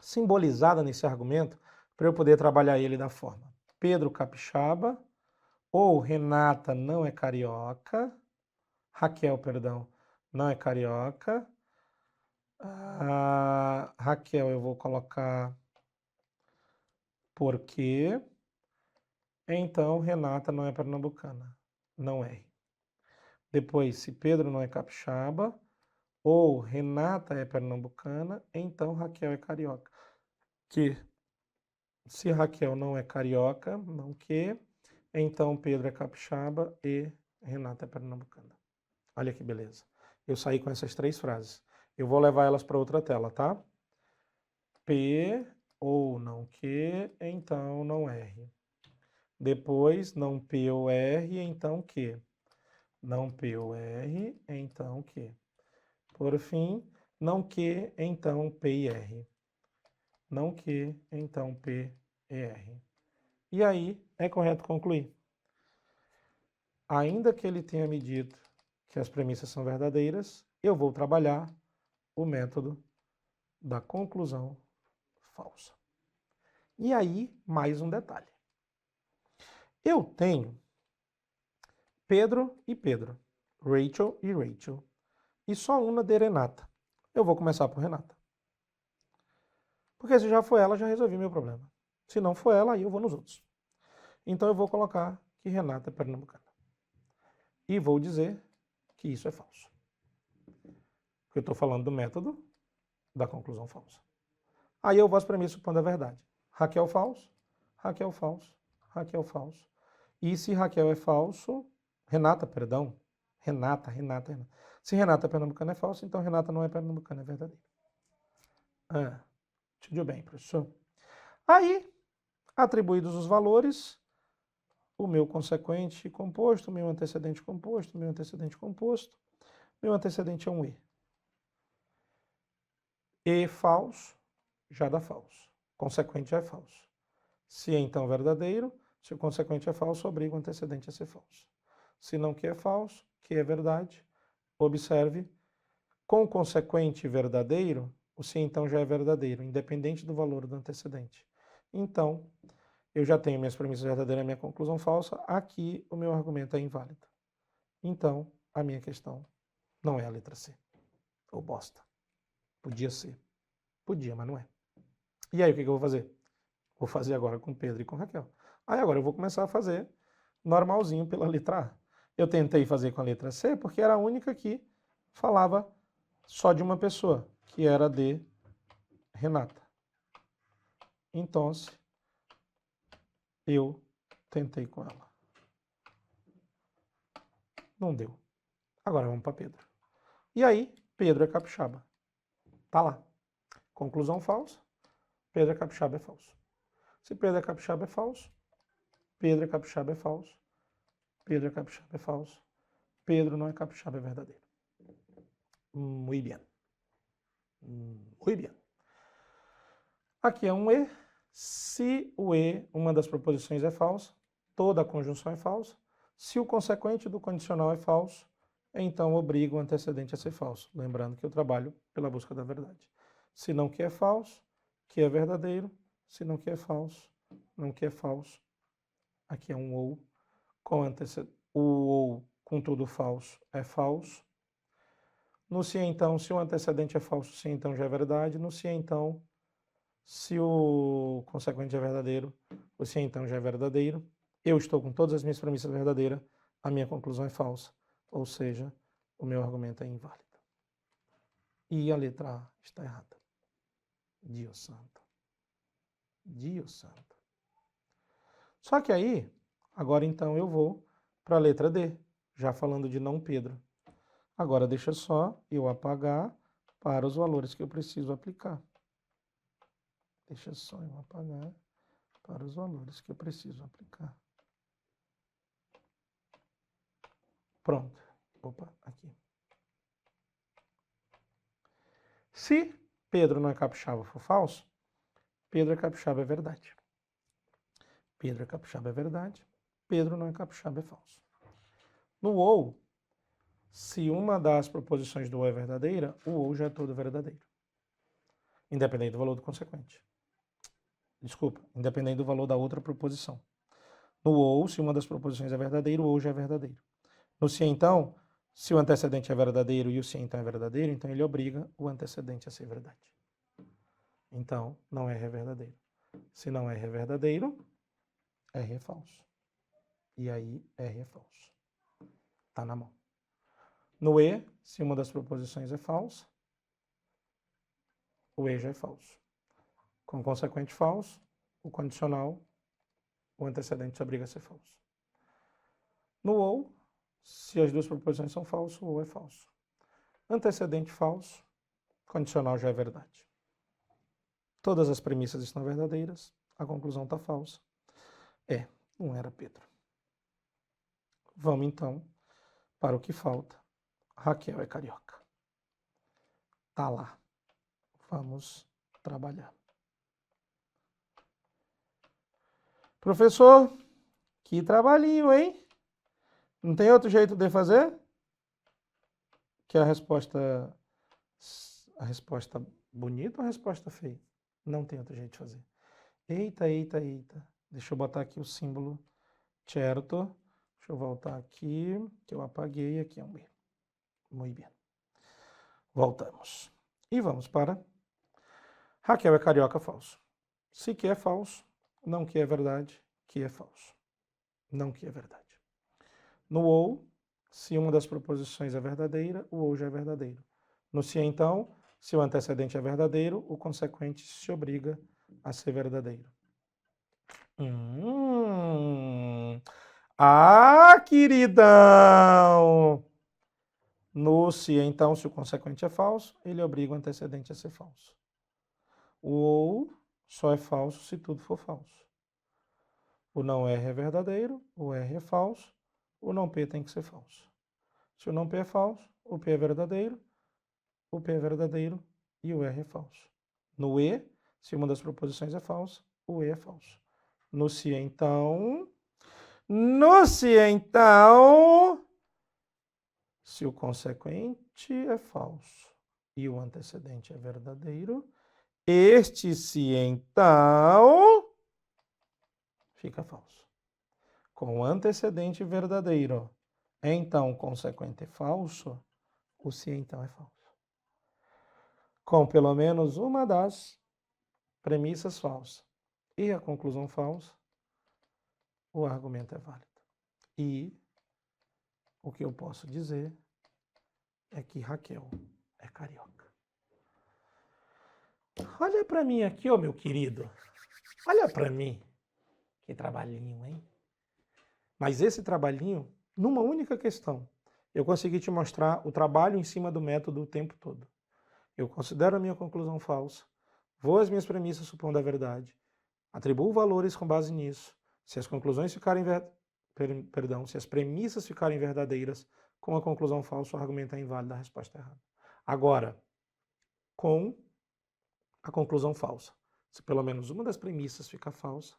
simbolizada nesse argumento para eu poder trabalhar ele da forma. Pedro capixaba ou Renata não é carioca. Raquel, perdão, não é carioca. Raquel eu vou colocar porque. Então, Renata não é pernambucana. Não é. Depois, se Pedro não é capixaba, ou Renata é pernambucana, então Raquel é carioca. Que se Raquel não é carioca, não que, então Pedro é capixaba e Renata é pernambucana. Olha que beleza. Eu saí com essas 3 frases. Eu vou levar elas para outra tela, tá? P ou não que, então não R. Depois, não P ou R, então Q. não P ou R, então Q. Por fim, não Q, então P e R. Não Q, então P e R. E aí, é correto concluir. Ainda que ele tenha me dito que as premissas são verdadeiras, eu vou trabalhar o método da conclusão falsa. E aí, mais um detalhe. Eu tenho Pedro e Pedro, Rachel e Rachel, e só uma de Renata. Eu vou começar por Renata. Porque se já foi ela, já resolvi meu problema. Se não for ela, aí eu vou nos outros. Então eu vou colocar que Renata é pernambucana. E vou dizer que isso é falso. Porque eu estou falando do método da conclusão falsa. Aí eu vou às premissas supondo a verdade. Raquel falso, Raquel falso, Raquel falso. E se Raquel é falso, Renata, perdão. Renata. Se Renata é pernambucana é falso, então Renata não é pernambucana, é verdadeira. Tudo bem, professor. Aí, atribuídos os valores, o meu consequente composto, o meu antecedente composto, o meu antecedente composto, meu antecedente é um E. E falso, já dá falso. Consequente já é falso. Se é então verdadeiro, se o consequente é falso, obriga o antecedente a ser falso. Se não que é falso, que é verdade, observe, com o consequente verdadeiro, o se então já é verdadeiro, independente do valor do antecedente. Então, eu já tenho minhas premissas verdadeiras e minha conclusão falsa, aqui o meu argumento é inválido. Então, a minha questão não é a letra C. Ou bosta. Podia ser. Podia, mas não é. E aí, o que eu vou fazer? Vou fazer agora com Pedro e com Raquel. Aí agora eu vou começar a fazer normalzinho pela letra A. Eu tentei fazer com a letra C porque era a única que falava só de uma pessoa, que era de Renata. Então, eu tentei com ela. Não deu. Agora vamos para Pedro. E aí, Pedro é capixaba. Tá lá. Conclusão falsa. Pedro é capixaba é falso. Se Pedro é capixaba é falso, Pedro é capixaba é falso, Pedro é capixaba é falso, Pedro não é capixaba é verdadeiro. Muy bien. Muy bien. Aqui é um E. Se o E, uma das proposições é falsa, toda a conjunção é falsa. Se o consequente do condicional é falso, então obriga o antecedente a ser falso. Lembrando que eu trabalho pela busca da verdade. Se não que é falso, que é verdadeiro. Se não que é falso, não que é falso. Aqui é um ou. O ou com tudo falso é falso. No se então, se o antecedente é falso, se então já é verdade. No se então, se o consequente é verdadeiro, o se então já é verdadeiro. Eu estou com todas as minhas premissas verdadeiras, a minha conclusão é falsa. Ou seja, o meu argumento é inválido. E a letra A está errada. Deus santo. Deus santo. Só que aí, agora então eu vou para a letra D, já falando de não Pedro. Agora deixa só eu apagar para os valores que eu preciso aplicar. Deixa só eu apagar para os valores que eu preciso aplicar. Pronto. Opa, aqui. Se Pedro não é capixaba for falso, Pedro é capixaba é verdade. Pedro é capixaba é verdade. Pedro não é capixaba é falso. No ou, se uma das proposições do ou é verdadeira, o ou já é todo verdadeiro. Independente do valor do consequente. Desculpa, independente do valor da outra proposição. No ou, se uma das proposições é verdadeira, o ou já é verdadeiro. No se então, se o antecedente é verdadeiro e o se então é verdadeiro, então ele obriga o antecedente a ser verdade. Então, não R é verdadeiro. Se não R é verdadeiro, R é falso. E aí, R é falso. Tá na mão. No E, se uma das proposições é falsa, o E já é falso. Com consequente falso, o condicional, o antecedente se obriga a ser falso. No ou, se as duas proposições são falsas, o ou é falso. Antecedente falso, condicional já é verdade. Todas as premissas estão verdadeiras, a conclusão está falsa. Não era Pedro. Vamos então para o que falta, Raquel é carioca. Tá lá. Vamos trabalhar. Professor, que trabalhinho, hein? Não tem outro jeito de fazer? Que a resposta bonita ou a resposta feia? Não tem outro jeito de fazer. Eita, eita, eita. Deixa eu botar aqui o símbolo certo. Deixa eu voltar aqui, que eu apaguei. Aqui é um B. Muito bem. Voltamos. E vamos para Raquel é carioca falso. Se que é falso, não que é verdade, que é falso. Não que é verdade. No ou, se uma das proposições é verdadeira, o ou já é verdadeiro. No se então, se o antecedente é verdadeiro, o consequente se obriga a ser verdadeiro. Ah, queridão! No se então, se o consequente é falso, ele obriga o antecedente a ser falso. O ou só é falso se tudo for falso. O não R é verdadeiro, o R é falso, o não P tem que ser falso. Se o não P é falso, o P é verdadeiro, o P é verdadeiro e o R é falso. No E, se uma das proposições é falsa, o E é falso. No se então, se o consequente é falso e o antecedente é verdadeiro, este se então fica falso. Com o antecedente verdadeiro, então o consequente é falso, o se então é falso. Com pelo menos uma das premissas falsas e a conclusão falsa, o argumento é válido. E o que eu posso dizer é que Raquel é carioca. Olha para mim aqui, ô meu querido. Olha para mim. Que trabalhinho, hein? Mas esse trabalhinho, numa única questão, eu consegui te mostrar o trabalho em cima do método o tempo todo. Eu considero a minha conclusão falsa, vou às minhas premissas supondo a verdade, atribuo valores com base nisso. Se as conclusões ficarem se as premissas ficarem verdadeiras, com a conclusão falsa, o argumento é inválido, a resposta é errada. Agora, com a conclusão falsa, se pelo menos uma das premissas ficar falsa,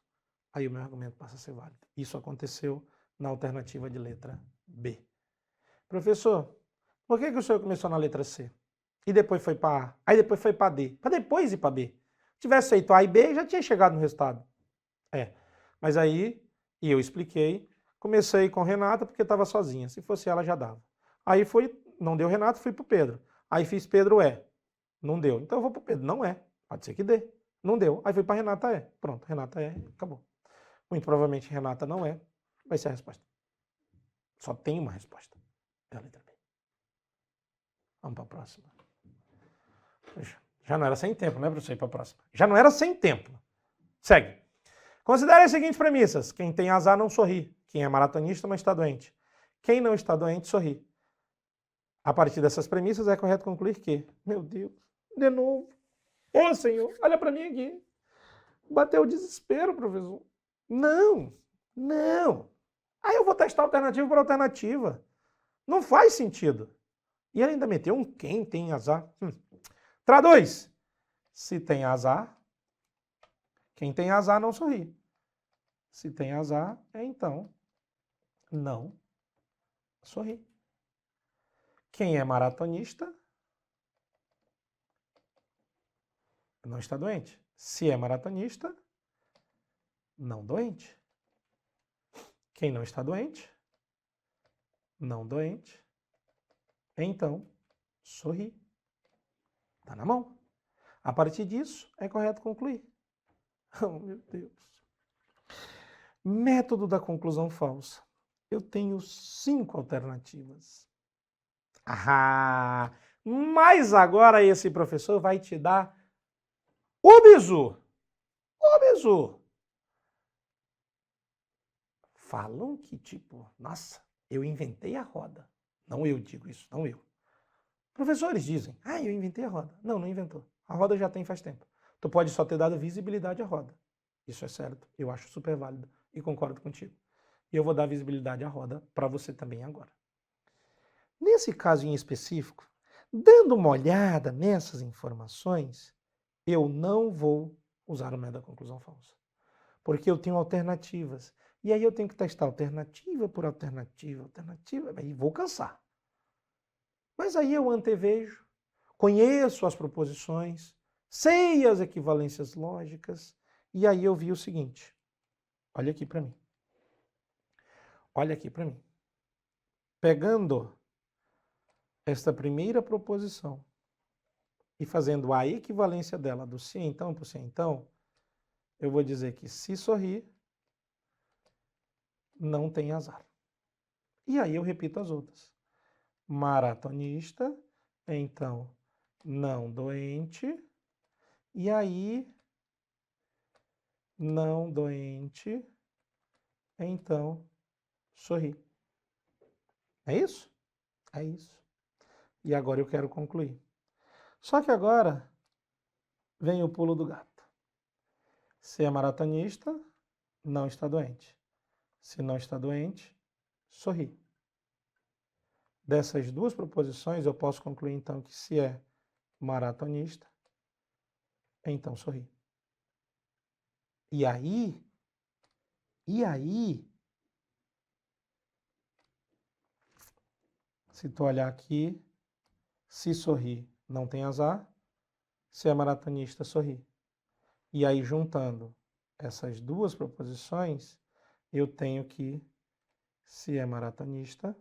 aí o meu argumento passa a ser válido. Isso aconteceu na alternativa de letra B. Professor, por que o senhor começou na letra C? E depois foi para A, aí depois foi para D, para depois ir para B. Se tivesse feito A e B, já tinha chegado no resultado. Mas aí, e eu expliquei, comecei com Renata porque estava sozinha. Se fosse ela, já dava. Aí não deu Renata, fui para o Pedro. Aí fiz Pedro é. Não deu. Então eu vou para o Pedro. Não é. Pode ser que dê. Não deu. Aí fui para Renata é. Pronto, Renata é. Acabou. Muito provavelmente Renata não é. Vai ser a resposta. Só tem uma resposta. É a letra B. Vamos para a próxima. Já não era sem tempo, né, professor? Ir para a próxima. Já não era sem tempo. Segue. Considere as seguintes premissas. Quem tem azar não sorri. Quem é maratonista não está doente. Quem não está doente, sorri. A partir dessas premissas é correto concluir que, meu Deus, de novo. Ô, Senhor, olha para mim aqui. Bateu o desespero, professor. Não. Aí eu vou testar alternativa por alternativa. Não faz sentido. E ele ainda meteu um quem tem azar. Traduz. Se tem azar, quem tem azar não sorri. Se tem azar, então não sorri. Quem é maratonista não está doente. Se é maratonista, não doente. Quem não está doente, não doente, então sorri. Está na mão. A partir disso, é correto concluir. Oh, meu Deus. Método da conclusão falsa. Eu tenho 5 alternativas. Ah, mas agora esse professor vai te dar o bizu. O bizu. Falam que tipo, nossa, eu inventei a roda. Não eu digo isso, não eu. Professores dizem, eu inventei a roda. Não inventou. A roda já tem faz tempo. Tu pode só ter dado visibilidade à roda. Isso é certo, eu acho super válido e concordo contigo. E eu vou dar visibilidade à roda para você também agora. Nesse caso em específico, dando uma olhada nessas informações, eu não vou usar o método da conclusão falsa. Porque eu tenho alternativas. E aí eu tenho que testar alternativa por alternativa, alternativa, e vou cansar. Mas aí eu antevejo, conheço as proposições, sei as equivalências lógicas, e aí eu vi o seguinte. Olha aqui para mim. Olha aqui para mim. Pegando esta primeira proposição e fazendo a equivalência dela do se então por se então, eu vou dizer que se sorrir, não tem azar. E aí eu repito as outras. Maratonista, então não doente, e aí não doente, então sorri. É isso? É isso. E agora eu quero concluir. Só que agora vem o pulo do gato. Se é maratonista, não está doente. Se não está doente, sorri. Dessas duas proposições, eu posso concluir então que se é maratonista, então sorri. E aí, se tu olhar aqui, se sorrir, não tem azar. Se é maratonista, sorri. E aí, juntando essas duas proposições, eu tenho que, se é maratonista,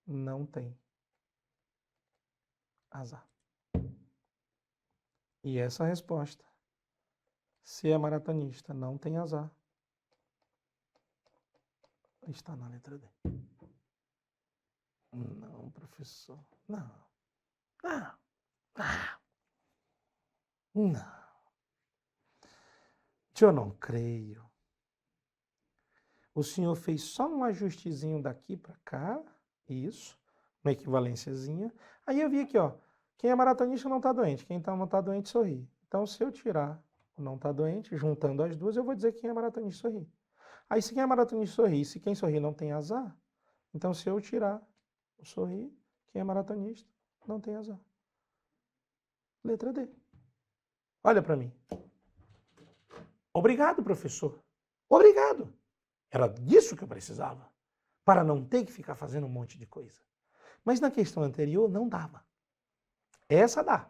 não tem azar. E essa resposta, se é maratonista, não tem azar, está na letra D. Não, professor. Não. Não. Não. Eu não creio. O senhor fez só um ajustezinho daqui para cá. Isso. Uma equivalênciazinha. Aí eu vi aqui, ó. Quem é maratonista não está doente. Quem não está doente, sorri. Então, se eu tirar o não está doente, juntando as duas, eu vou dizer que quem é maratonista sorri. Aí, se quem é maratonista sorri, se quem sorri não tem azar, então, se eu tirar o sorri, quem é maratonista não tem azar. Letra D. Olha para mim. Obrigado, professor. Obrigado. Era disso que eu precisava, para não ter que ficar fazendo um monte de coisa. Mas na questão anterior não dava. Essa dá,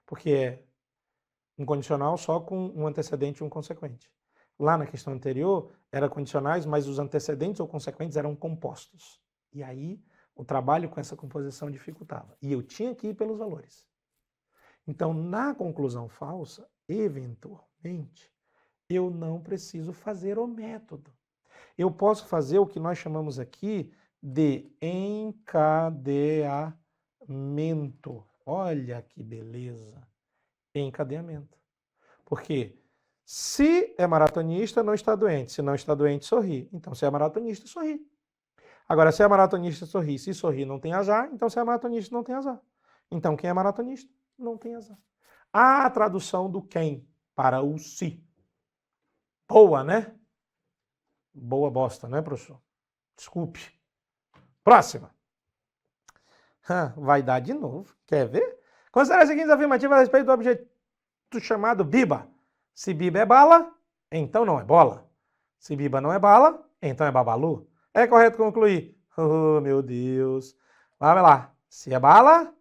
porque é um condicional só com um antecedente e um consequente. Lá na questão anterior, era condicionais, mas os antecedentes ou consequentes eram compostos. E aí, o trabalho com essa composição dificultava. E eu tinha que ir pelos valores. Então, na conclusão falsa, eventualmente, eu não preciso fazer o método. Eu posso fazer o que nós chamamos aqui de encadeamento. Olha que beleza! Encadeamento. Porque se é maratonista, não está doente. Se não está doente, sorri. Então, se é maratonista, sorri. Agora, se é maratonista, sorri. Se sorri, não tem azar. Então, se é maratonista, não tem azar. Então, quem é maratonista, não tem azar. A tradução do quem para o se. Boa, né? Boa bosta, né, professor? Desculpe. Próxima. Vai dar de novo. Quer ver? Considere as seguintes afirmativas a respeito do objeto chamado biba. Se biba é bala, então não é bola. Se biba não é bala, então é babalu. É correto concluir. Oh, meu Deus. Vai lá. Se é bala,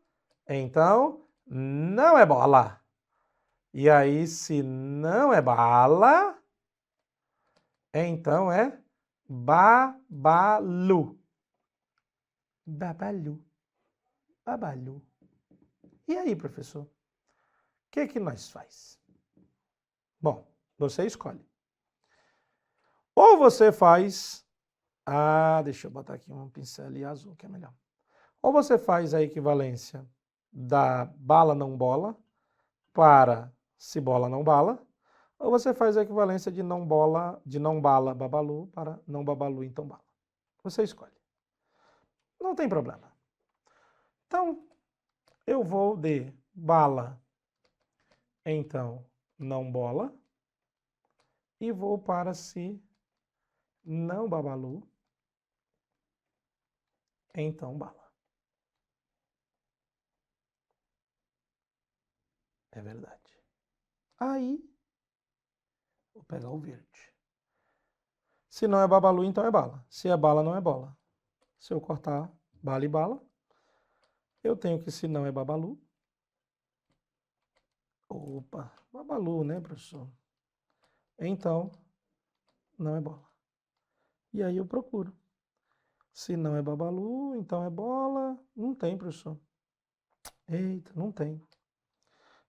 então não é bola. E aí, se não é bala, então é babalu. Babalu. Babalu. E aí, professor? O que nós faz? Bom, você escolhe. Ou você faz... deixa eu botar aqui um pincel azul, que é melhor. Ou você faz a equivalência da bala não bola para se bola não bala, ou você faz a equivalência de não bala babalu para não babalu então bala. Você escolhe. Não tem problema. Então, eu vou de bala, então não bola, e vou para se não babalu, então bala. É verdade. Aí, vou pegar o verde. Se não é babalu, então é bala. Se é bala, não é bola. Se eu cortar bala e bala, eu tenho que, se não é babalu... Opa, babalu, né, professor? Então, não é bola. E aí eu procuro. Se não é babalu, então é bola. Não tem, professor. Eita, não tem.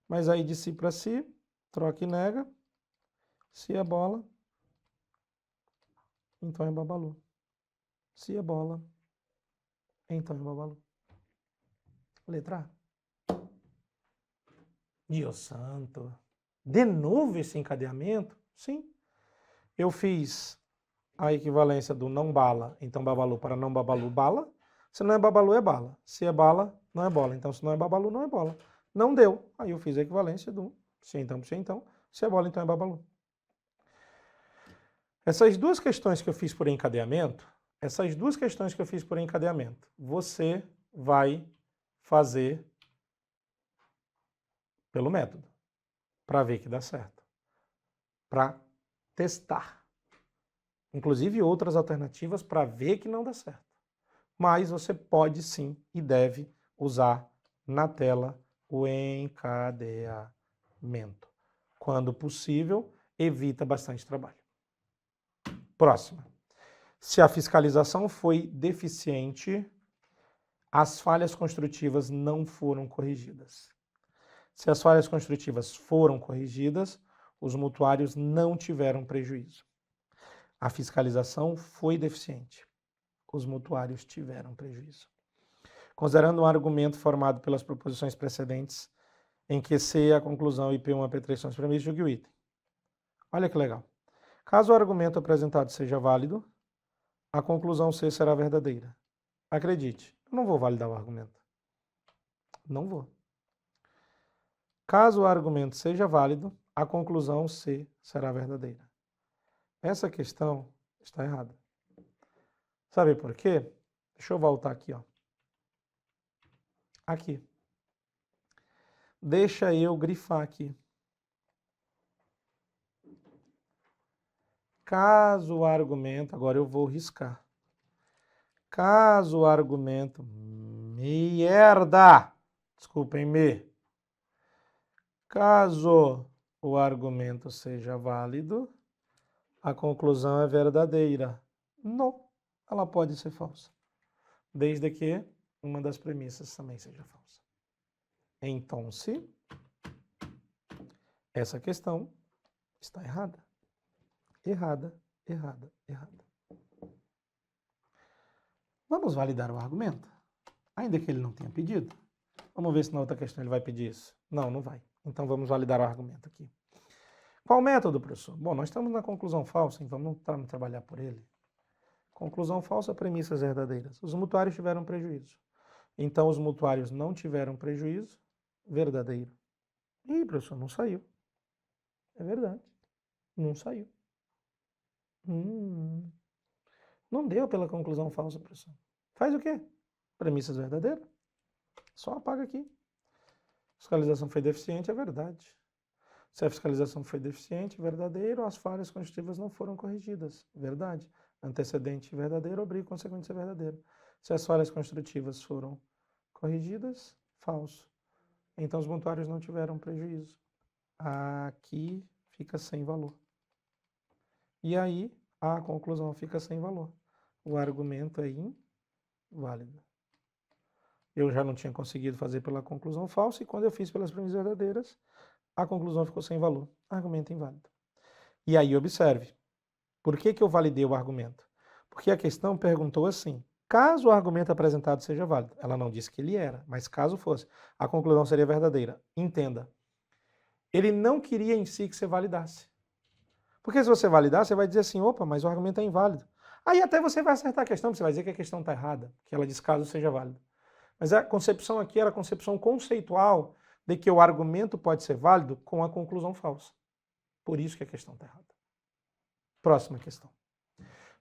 Mas aí de si para si, troca e nega. Se é bola, então é babalu. Se é bola, então é babalu. Letra A. Deus santo. De novo esse encadeamento? Sim. Eu fiz a equivalência do não bala, então babalu para não babalu, bala. Se não é babalu, é bala. Se é bala, não é bola. Então, se não é babalu, não é bola. Não deu. Aí eu fiz a equivalência do se então, se então. Se é bola, então é babalu. Essas duas questões que eu fiz por encadeamento, você vai fazer pelo método, para ver que dá certo. Para testar. Inclusive outras alternativas para ver que não dá certo. Mas você pode sim e deve usar na tela o encadeamento. Quando possível, evita bastante trabalho. Próxima. Se a fiscalização foi deficiente, as falhas construtivas não foram corrigidas. Se as falhas construtivas foram corrigidas, os mutuários não tiveram prejuízo. A fiscalização foi deficiente. Os mutuários tiveram prejuízo. Considerando um argumento formado pelas proposições precedentes, em que C é a conclusão e P1 a P3 são as premissas, julgue o item. Olha que legal. Caso o argumento apresentado seja válido, a conclusão C será verdadeira. Acredite, eu não vou validar o argumento. Não vou. Caso o argumento seja válido, a conclusão C será verdadeira. Essa questão está errada. Sabe por quê? Deixa eu voltar aqui, ó. Aqui. Deixa eu grifar aqui. Caso o argumento, agora eu vou riscar. Caso o argumento, merda, desculpem-me. Caso o argumento seja válido, a conclusão é verdadeira. Não, ela pode ser falsa. Desde que uma das premissas também seja falsa. Então, se essa questão está errada. Errada, errada, errada. Vamos validar o argumento? Ainda que ele não tenha pedido. Vamos ver se na outra questão ele vai pedir isso. Não, não vai. Então vamos validar o argumento aqui. Qual método, professor? Bom, nós estamos na conclusão falsa, então vamos trabalhar por ele. Conclusão falsa, premissas verdadeiras. Os mutuários tiveram prejuízo. Então os mutuários não tiveram prejuízo, verdadeiro. Ih, professor, não saiu. É verdade. Não saiu. Não deu pela conclusão falsa, professor. Faz o quê? Premissas verdadeiras. Só apaga aqui. Fiscalização foi deficiente, é verdade. Se a fiscalização foi deficiente, verdadeiro, as falhas constitutivas não foram corrigidas, verdade. Antecedente verdadeiro, obriga consequente ser verdadeiro. Se as falhas construtivas foram corrigidas, falso. Então os mutuários não tiveram prejuízo. Aqui fica sem valor. E aí a conclusão fica sem valor. O argumento é inválido. Eu já não tinha conseguido fazer pela conclusão falsa e quando eu fiz pelas premissas verdadeiras, a conclusão ficou sem valor. Argumento inválido. E aí observe, por que eu validei o argumento? Porque a questão perguntou assim, caso o argumento apresentado seja válido, ela não disse que ele era, mas caso fosse, a conclusão seria verdadeira. Entenda, ele não queria em si que você validasse. Porque se você validar, você vai dizer assim, opa, mas o argumento é inválido. Aí até você vai acertar a questão, você vai dizer que a questão está errada, que ela diz caso seja válido. Mas a concepção aqui era a concepção conceitual de que o argumento pode ser válido com a conclusão falsa. Por isso que a questão está errada. Próxima questão.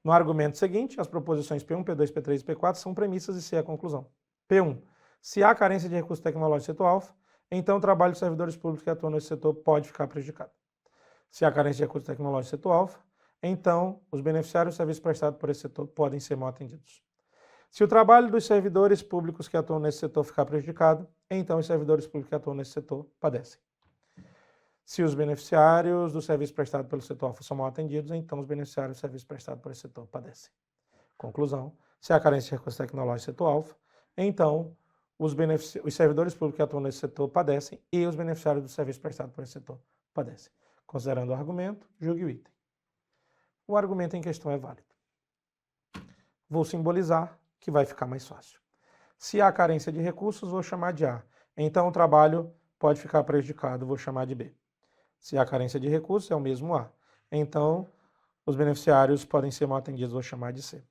No argumento seguinte, as proposições P1, P2, P3 e P4 são premissas e C é a conclusão. P1. Se há carência de recursos tecnológicos no setor alfa, então o trabalho dos servidores públicos que atuam nesse setor pode ficar prejudicado. Se há carência de recursos tecnológicos no setor alfa, então os beneficiários dos serviços prestados por esse setor podem ser mal atendidos. Se o trabalho dos servidores públicos que atuam nesse setor ficar prejudicado, então os servidores públicos que atuam nesse setor padecem. Se os beneficiários do serviço prestado pelo setor alfa são mal atendidos, então os beneficiários do serviço prestado por esse setor padecem. Conclusão. Se há carência de recursos tecnológicos no setor alfa, então os servidores públicos que atuam nesse setor padecem e os beneficiários do serviço prestado por esse setor padecem. Considerando o argumento, julgue o item. O argumento em questão é válido. Vou simbolizar, que vai ficar mais fácil. Se há carência de recursos, vou chamar de A. Então o trabalho pode ficar prejudicado, vou chamar de B. Se há carência de recursos, é o mesmo A. Então os beneficiários podem ser mal atendidos, vou chamar de C.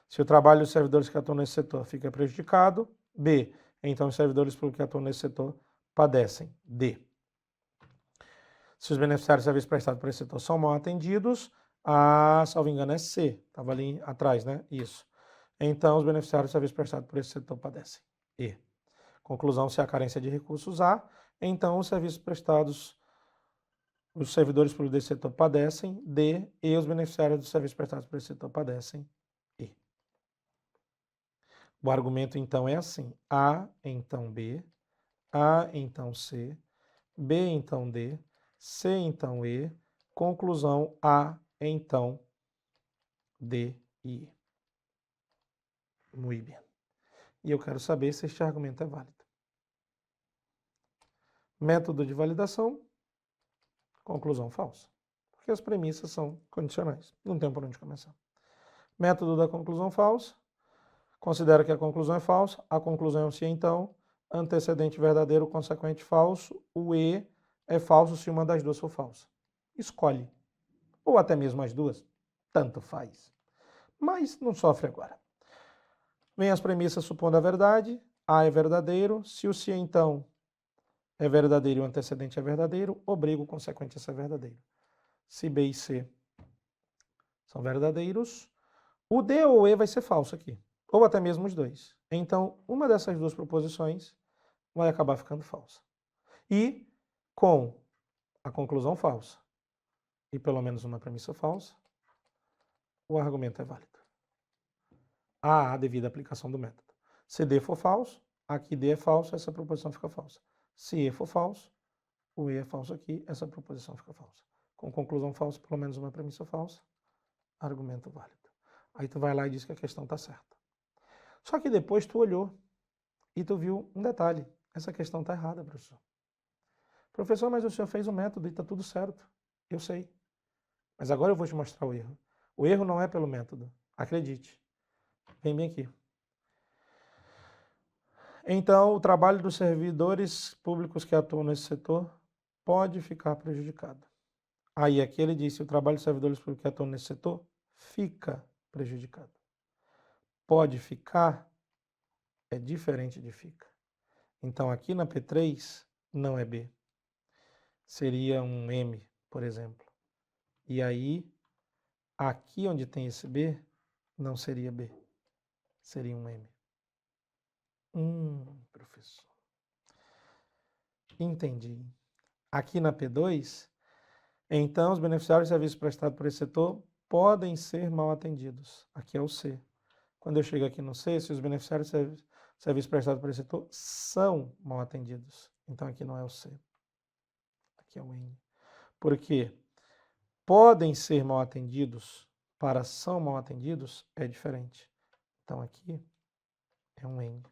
Se o trabalho dos servidores que atuam nesse setor fica prejudicado, B. Então os servidores públicos que atuam nesse setor padecem, D. Se os beneficiários do serviço prestado por esse setor são mal atendidos, A, salvo engano, é C. Estava ali atrás, né? Isso. Então, os beneficiários do serviço prestado por esse setor padecem. E. Conclusão, se há carência de recursos A, então os serviços prestados, os servidores públicos desse setor padecem. D. E os beneficiários dos serviços prestados por esse setor padecem. E. O argumento, então, é assim. A, então B. A, então C. B, então D. C, então E. Conclusão, A, então D e E. Muito bem. E eu quero saber se este argumento é válido. Método de validação, conclusão falsa. Porque as premissas são condicionais. Não tem por onde começar. Método da conclusão falsa, considera que a conclusão é falsa, a conclusão é um se então, antecedente verdadeiro, consequente falso, o E é falso se uma das duas for falsa. Escolhe. Ou até mesmo as duas, tanto faz. Mas não sofre agora. Vem as premissas supondo a verdade, A é verdadeiro, se o se então é verdadeiro e o antecedente é verdadeiro, obriga o consequente a ser verdadeiro. Se B e C são verdadeiros, o D ou E vai ser falso aqui, ou até mesmo os dois. Então, uma dessas duas proposições vai acabar ficando falsa. E com a conclusão falsa e pelo menos uma premissa falsa, o argumento é válido. A devido à aplicação do método. Se D for falso, aqui D é falso, essa proposição fica falsa. Se E for falso, o E é falso aqui, essa proposição fica falsa. Com conclusão falsa, pelo menos uma premissa falsa, argumento válido. Aí tu vai lá e diz que a questão está certa. Só que depois tu olhou e tu viu um detalhe. Essa questão está errada, professor. Professor, mas o senhor fez o método e está tudo certo. Eu sei. Mas agora eu vou te mostrar o erro. O erro não é pelo método. Acredite. Vem bem aqui. Então, o trabalho dos servidores públicos que atuam nesse setor pode ficar prejudicado. Aí aqui ele disse, o trabalho dos servidores públicos que atuam nesse setor fica prejudicado. Pode ficar é diferente de fica. Então, aqui na P3 não é B. Seria um M, por exemplo. E aí, aqui onde tem esse B, não seria B. Seria um M. Professor. Entendi. Aqui na P2, então os beneficiários de serviços prestados por esse setor podem ser mal atendidos. Aqui é o C. Quando eu chego aqui no C, se os beneficiários de serviços prestados por esse setor são mal atendidos. Então aqui não é o C. Aqui é o N. Por quê? Podem ser mal atendidos para são mal atendidos é diferente. Então aqui é um N.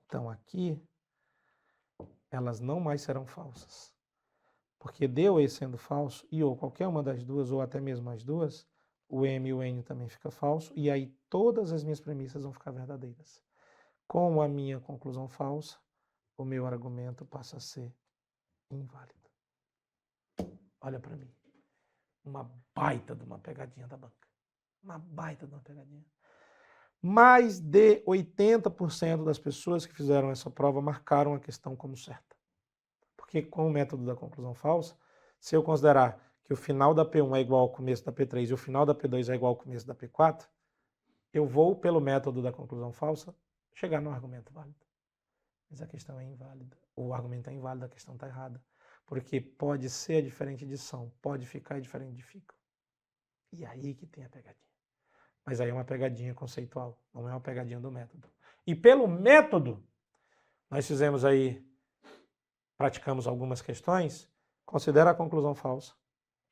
Então aqui elas não mais serão falsas. Porque D ou E sendo falso, e ou qualquer uma das duas, ou até mesmo as duas, o M e o N também fica falso, e aí todas as minhas premissas vão ficar verdadeiras. Com a minha conclusão falsa, o meu argumento passa a ser inválido. Olha para mim. Uma baita de uma pegadinha da banca. Uma baita de uma pegadinha. Mais de 80% das pessoas que fizeram essa prova marcaram a questão como certa. Porque com o método da conclusão falsa, se eu considerar que o final da P1 é igual ao começo da P3 e o final da P2 é igual ao começo da P4, eu vou, pelo método da conclusão falsa, chegar no argumento válido. Mas a questão é inválida. O argumento é inválido, a questão está errada. Porque pode ser diferente de são, pode ficar diferente de fica. E aí que tem a pegadinha. Mas aí é uma pegadinha conceitual, não é uma pegadinha do método. E pelo método, nós fizemos aí, praticamos algumas questões, considera a conclusão falsa,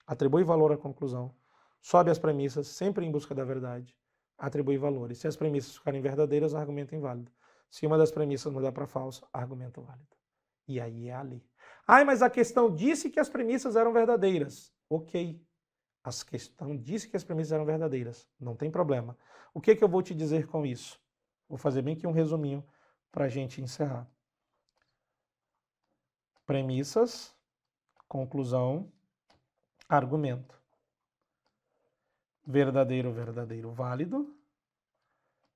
atribui valor à conclusão, sobe as premissas, sempre em busca da verdade, atribui valores. Se as premissas ficarem verdadeiras, argumento inválido. Se uma das premissas mudar para falsa, argumento válido. E aí é ali. Ah, mas a questão disse que as premissas eram verdadeiras. Ok. A questão disse que as premissas eram verdadeiras. Não tem problema. O que eu vou te dizer com isso? Vou fazer bem aqui um resuminho para a gente encerrar. Premissas, conclusão, argumento. Verdadeiro, verdadeiro, válido.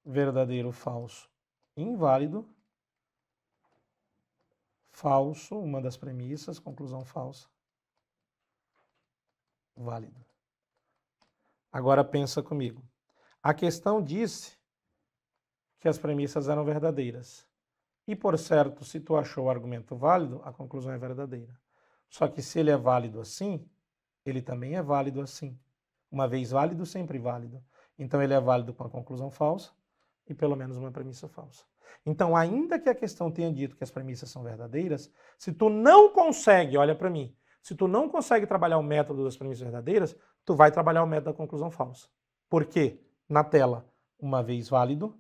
Verdadeiro, falso, inválido. Falso, uma das premissas, conclusão falsa. Válido. Agora pensa comigo. A questão disse que as premissas eram verdadeiras. E, por certo, se tu achou o argumento válido, a conclusão é verdadeira. Só que se ele é válido assim, ele também é válido assim. Uma vez válido, sempre válido. Então ele é válido com a conclusão falsa e pelo menos uma premissa falsa. Então, ainda que a questão tenha dito que as premissas são verdadeiras, se tu não consegue, olha para mim, se tu não consegue trabalhar o método das premissas verdadeiras, tu vai trabalhar o método da conclusão falsa. Por quê? Na tela, uma vez válido,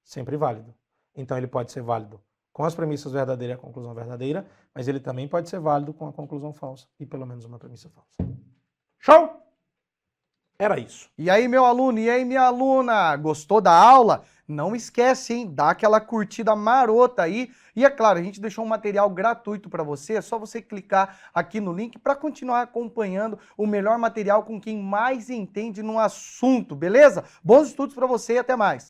sempre válido. Então ele pode ser válido com as premissas verdadeiras e a conclusão verdadeira, mas ele também pode ser válido com a conclusão falsa e pelo menos uma premissa falsa. Show? Era isso. E aí, meu aluno, e aí, minha aluna, gostou da aula? Não esquece, hein? Dá aquela curtida marota aí. E é claro, a gente deixou um material gratuito para você, é só você clicar aqui no link para continuar acompanhando o melhor material com quem mais entende no assunto, beleza? Bons estudos para você e até mais.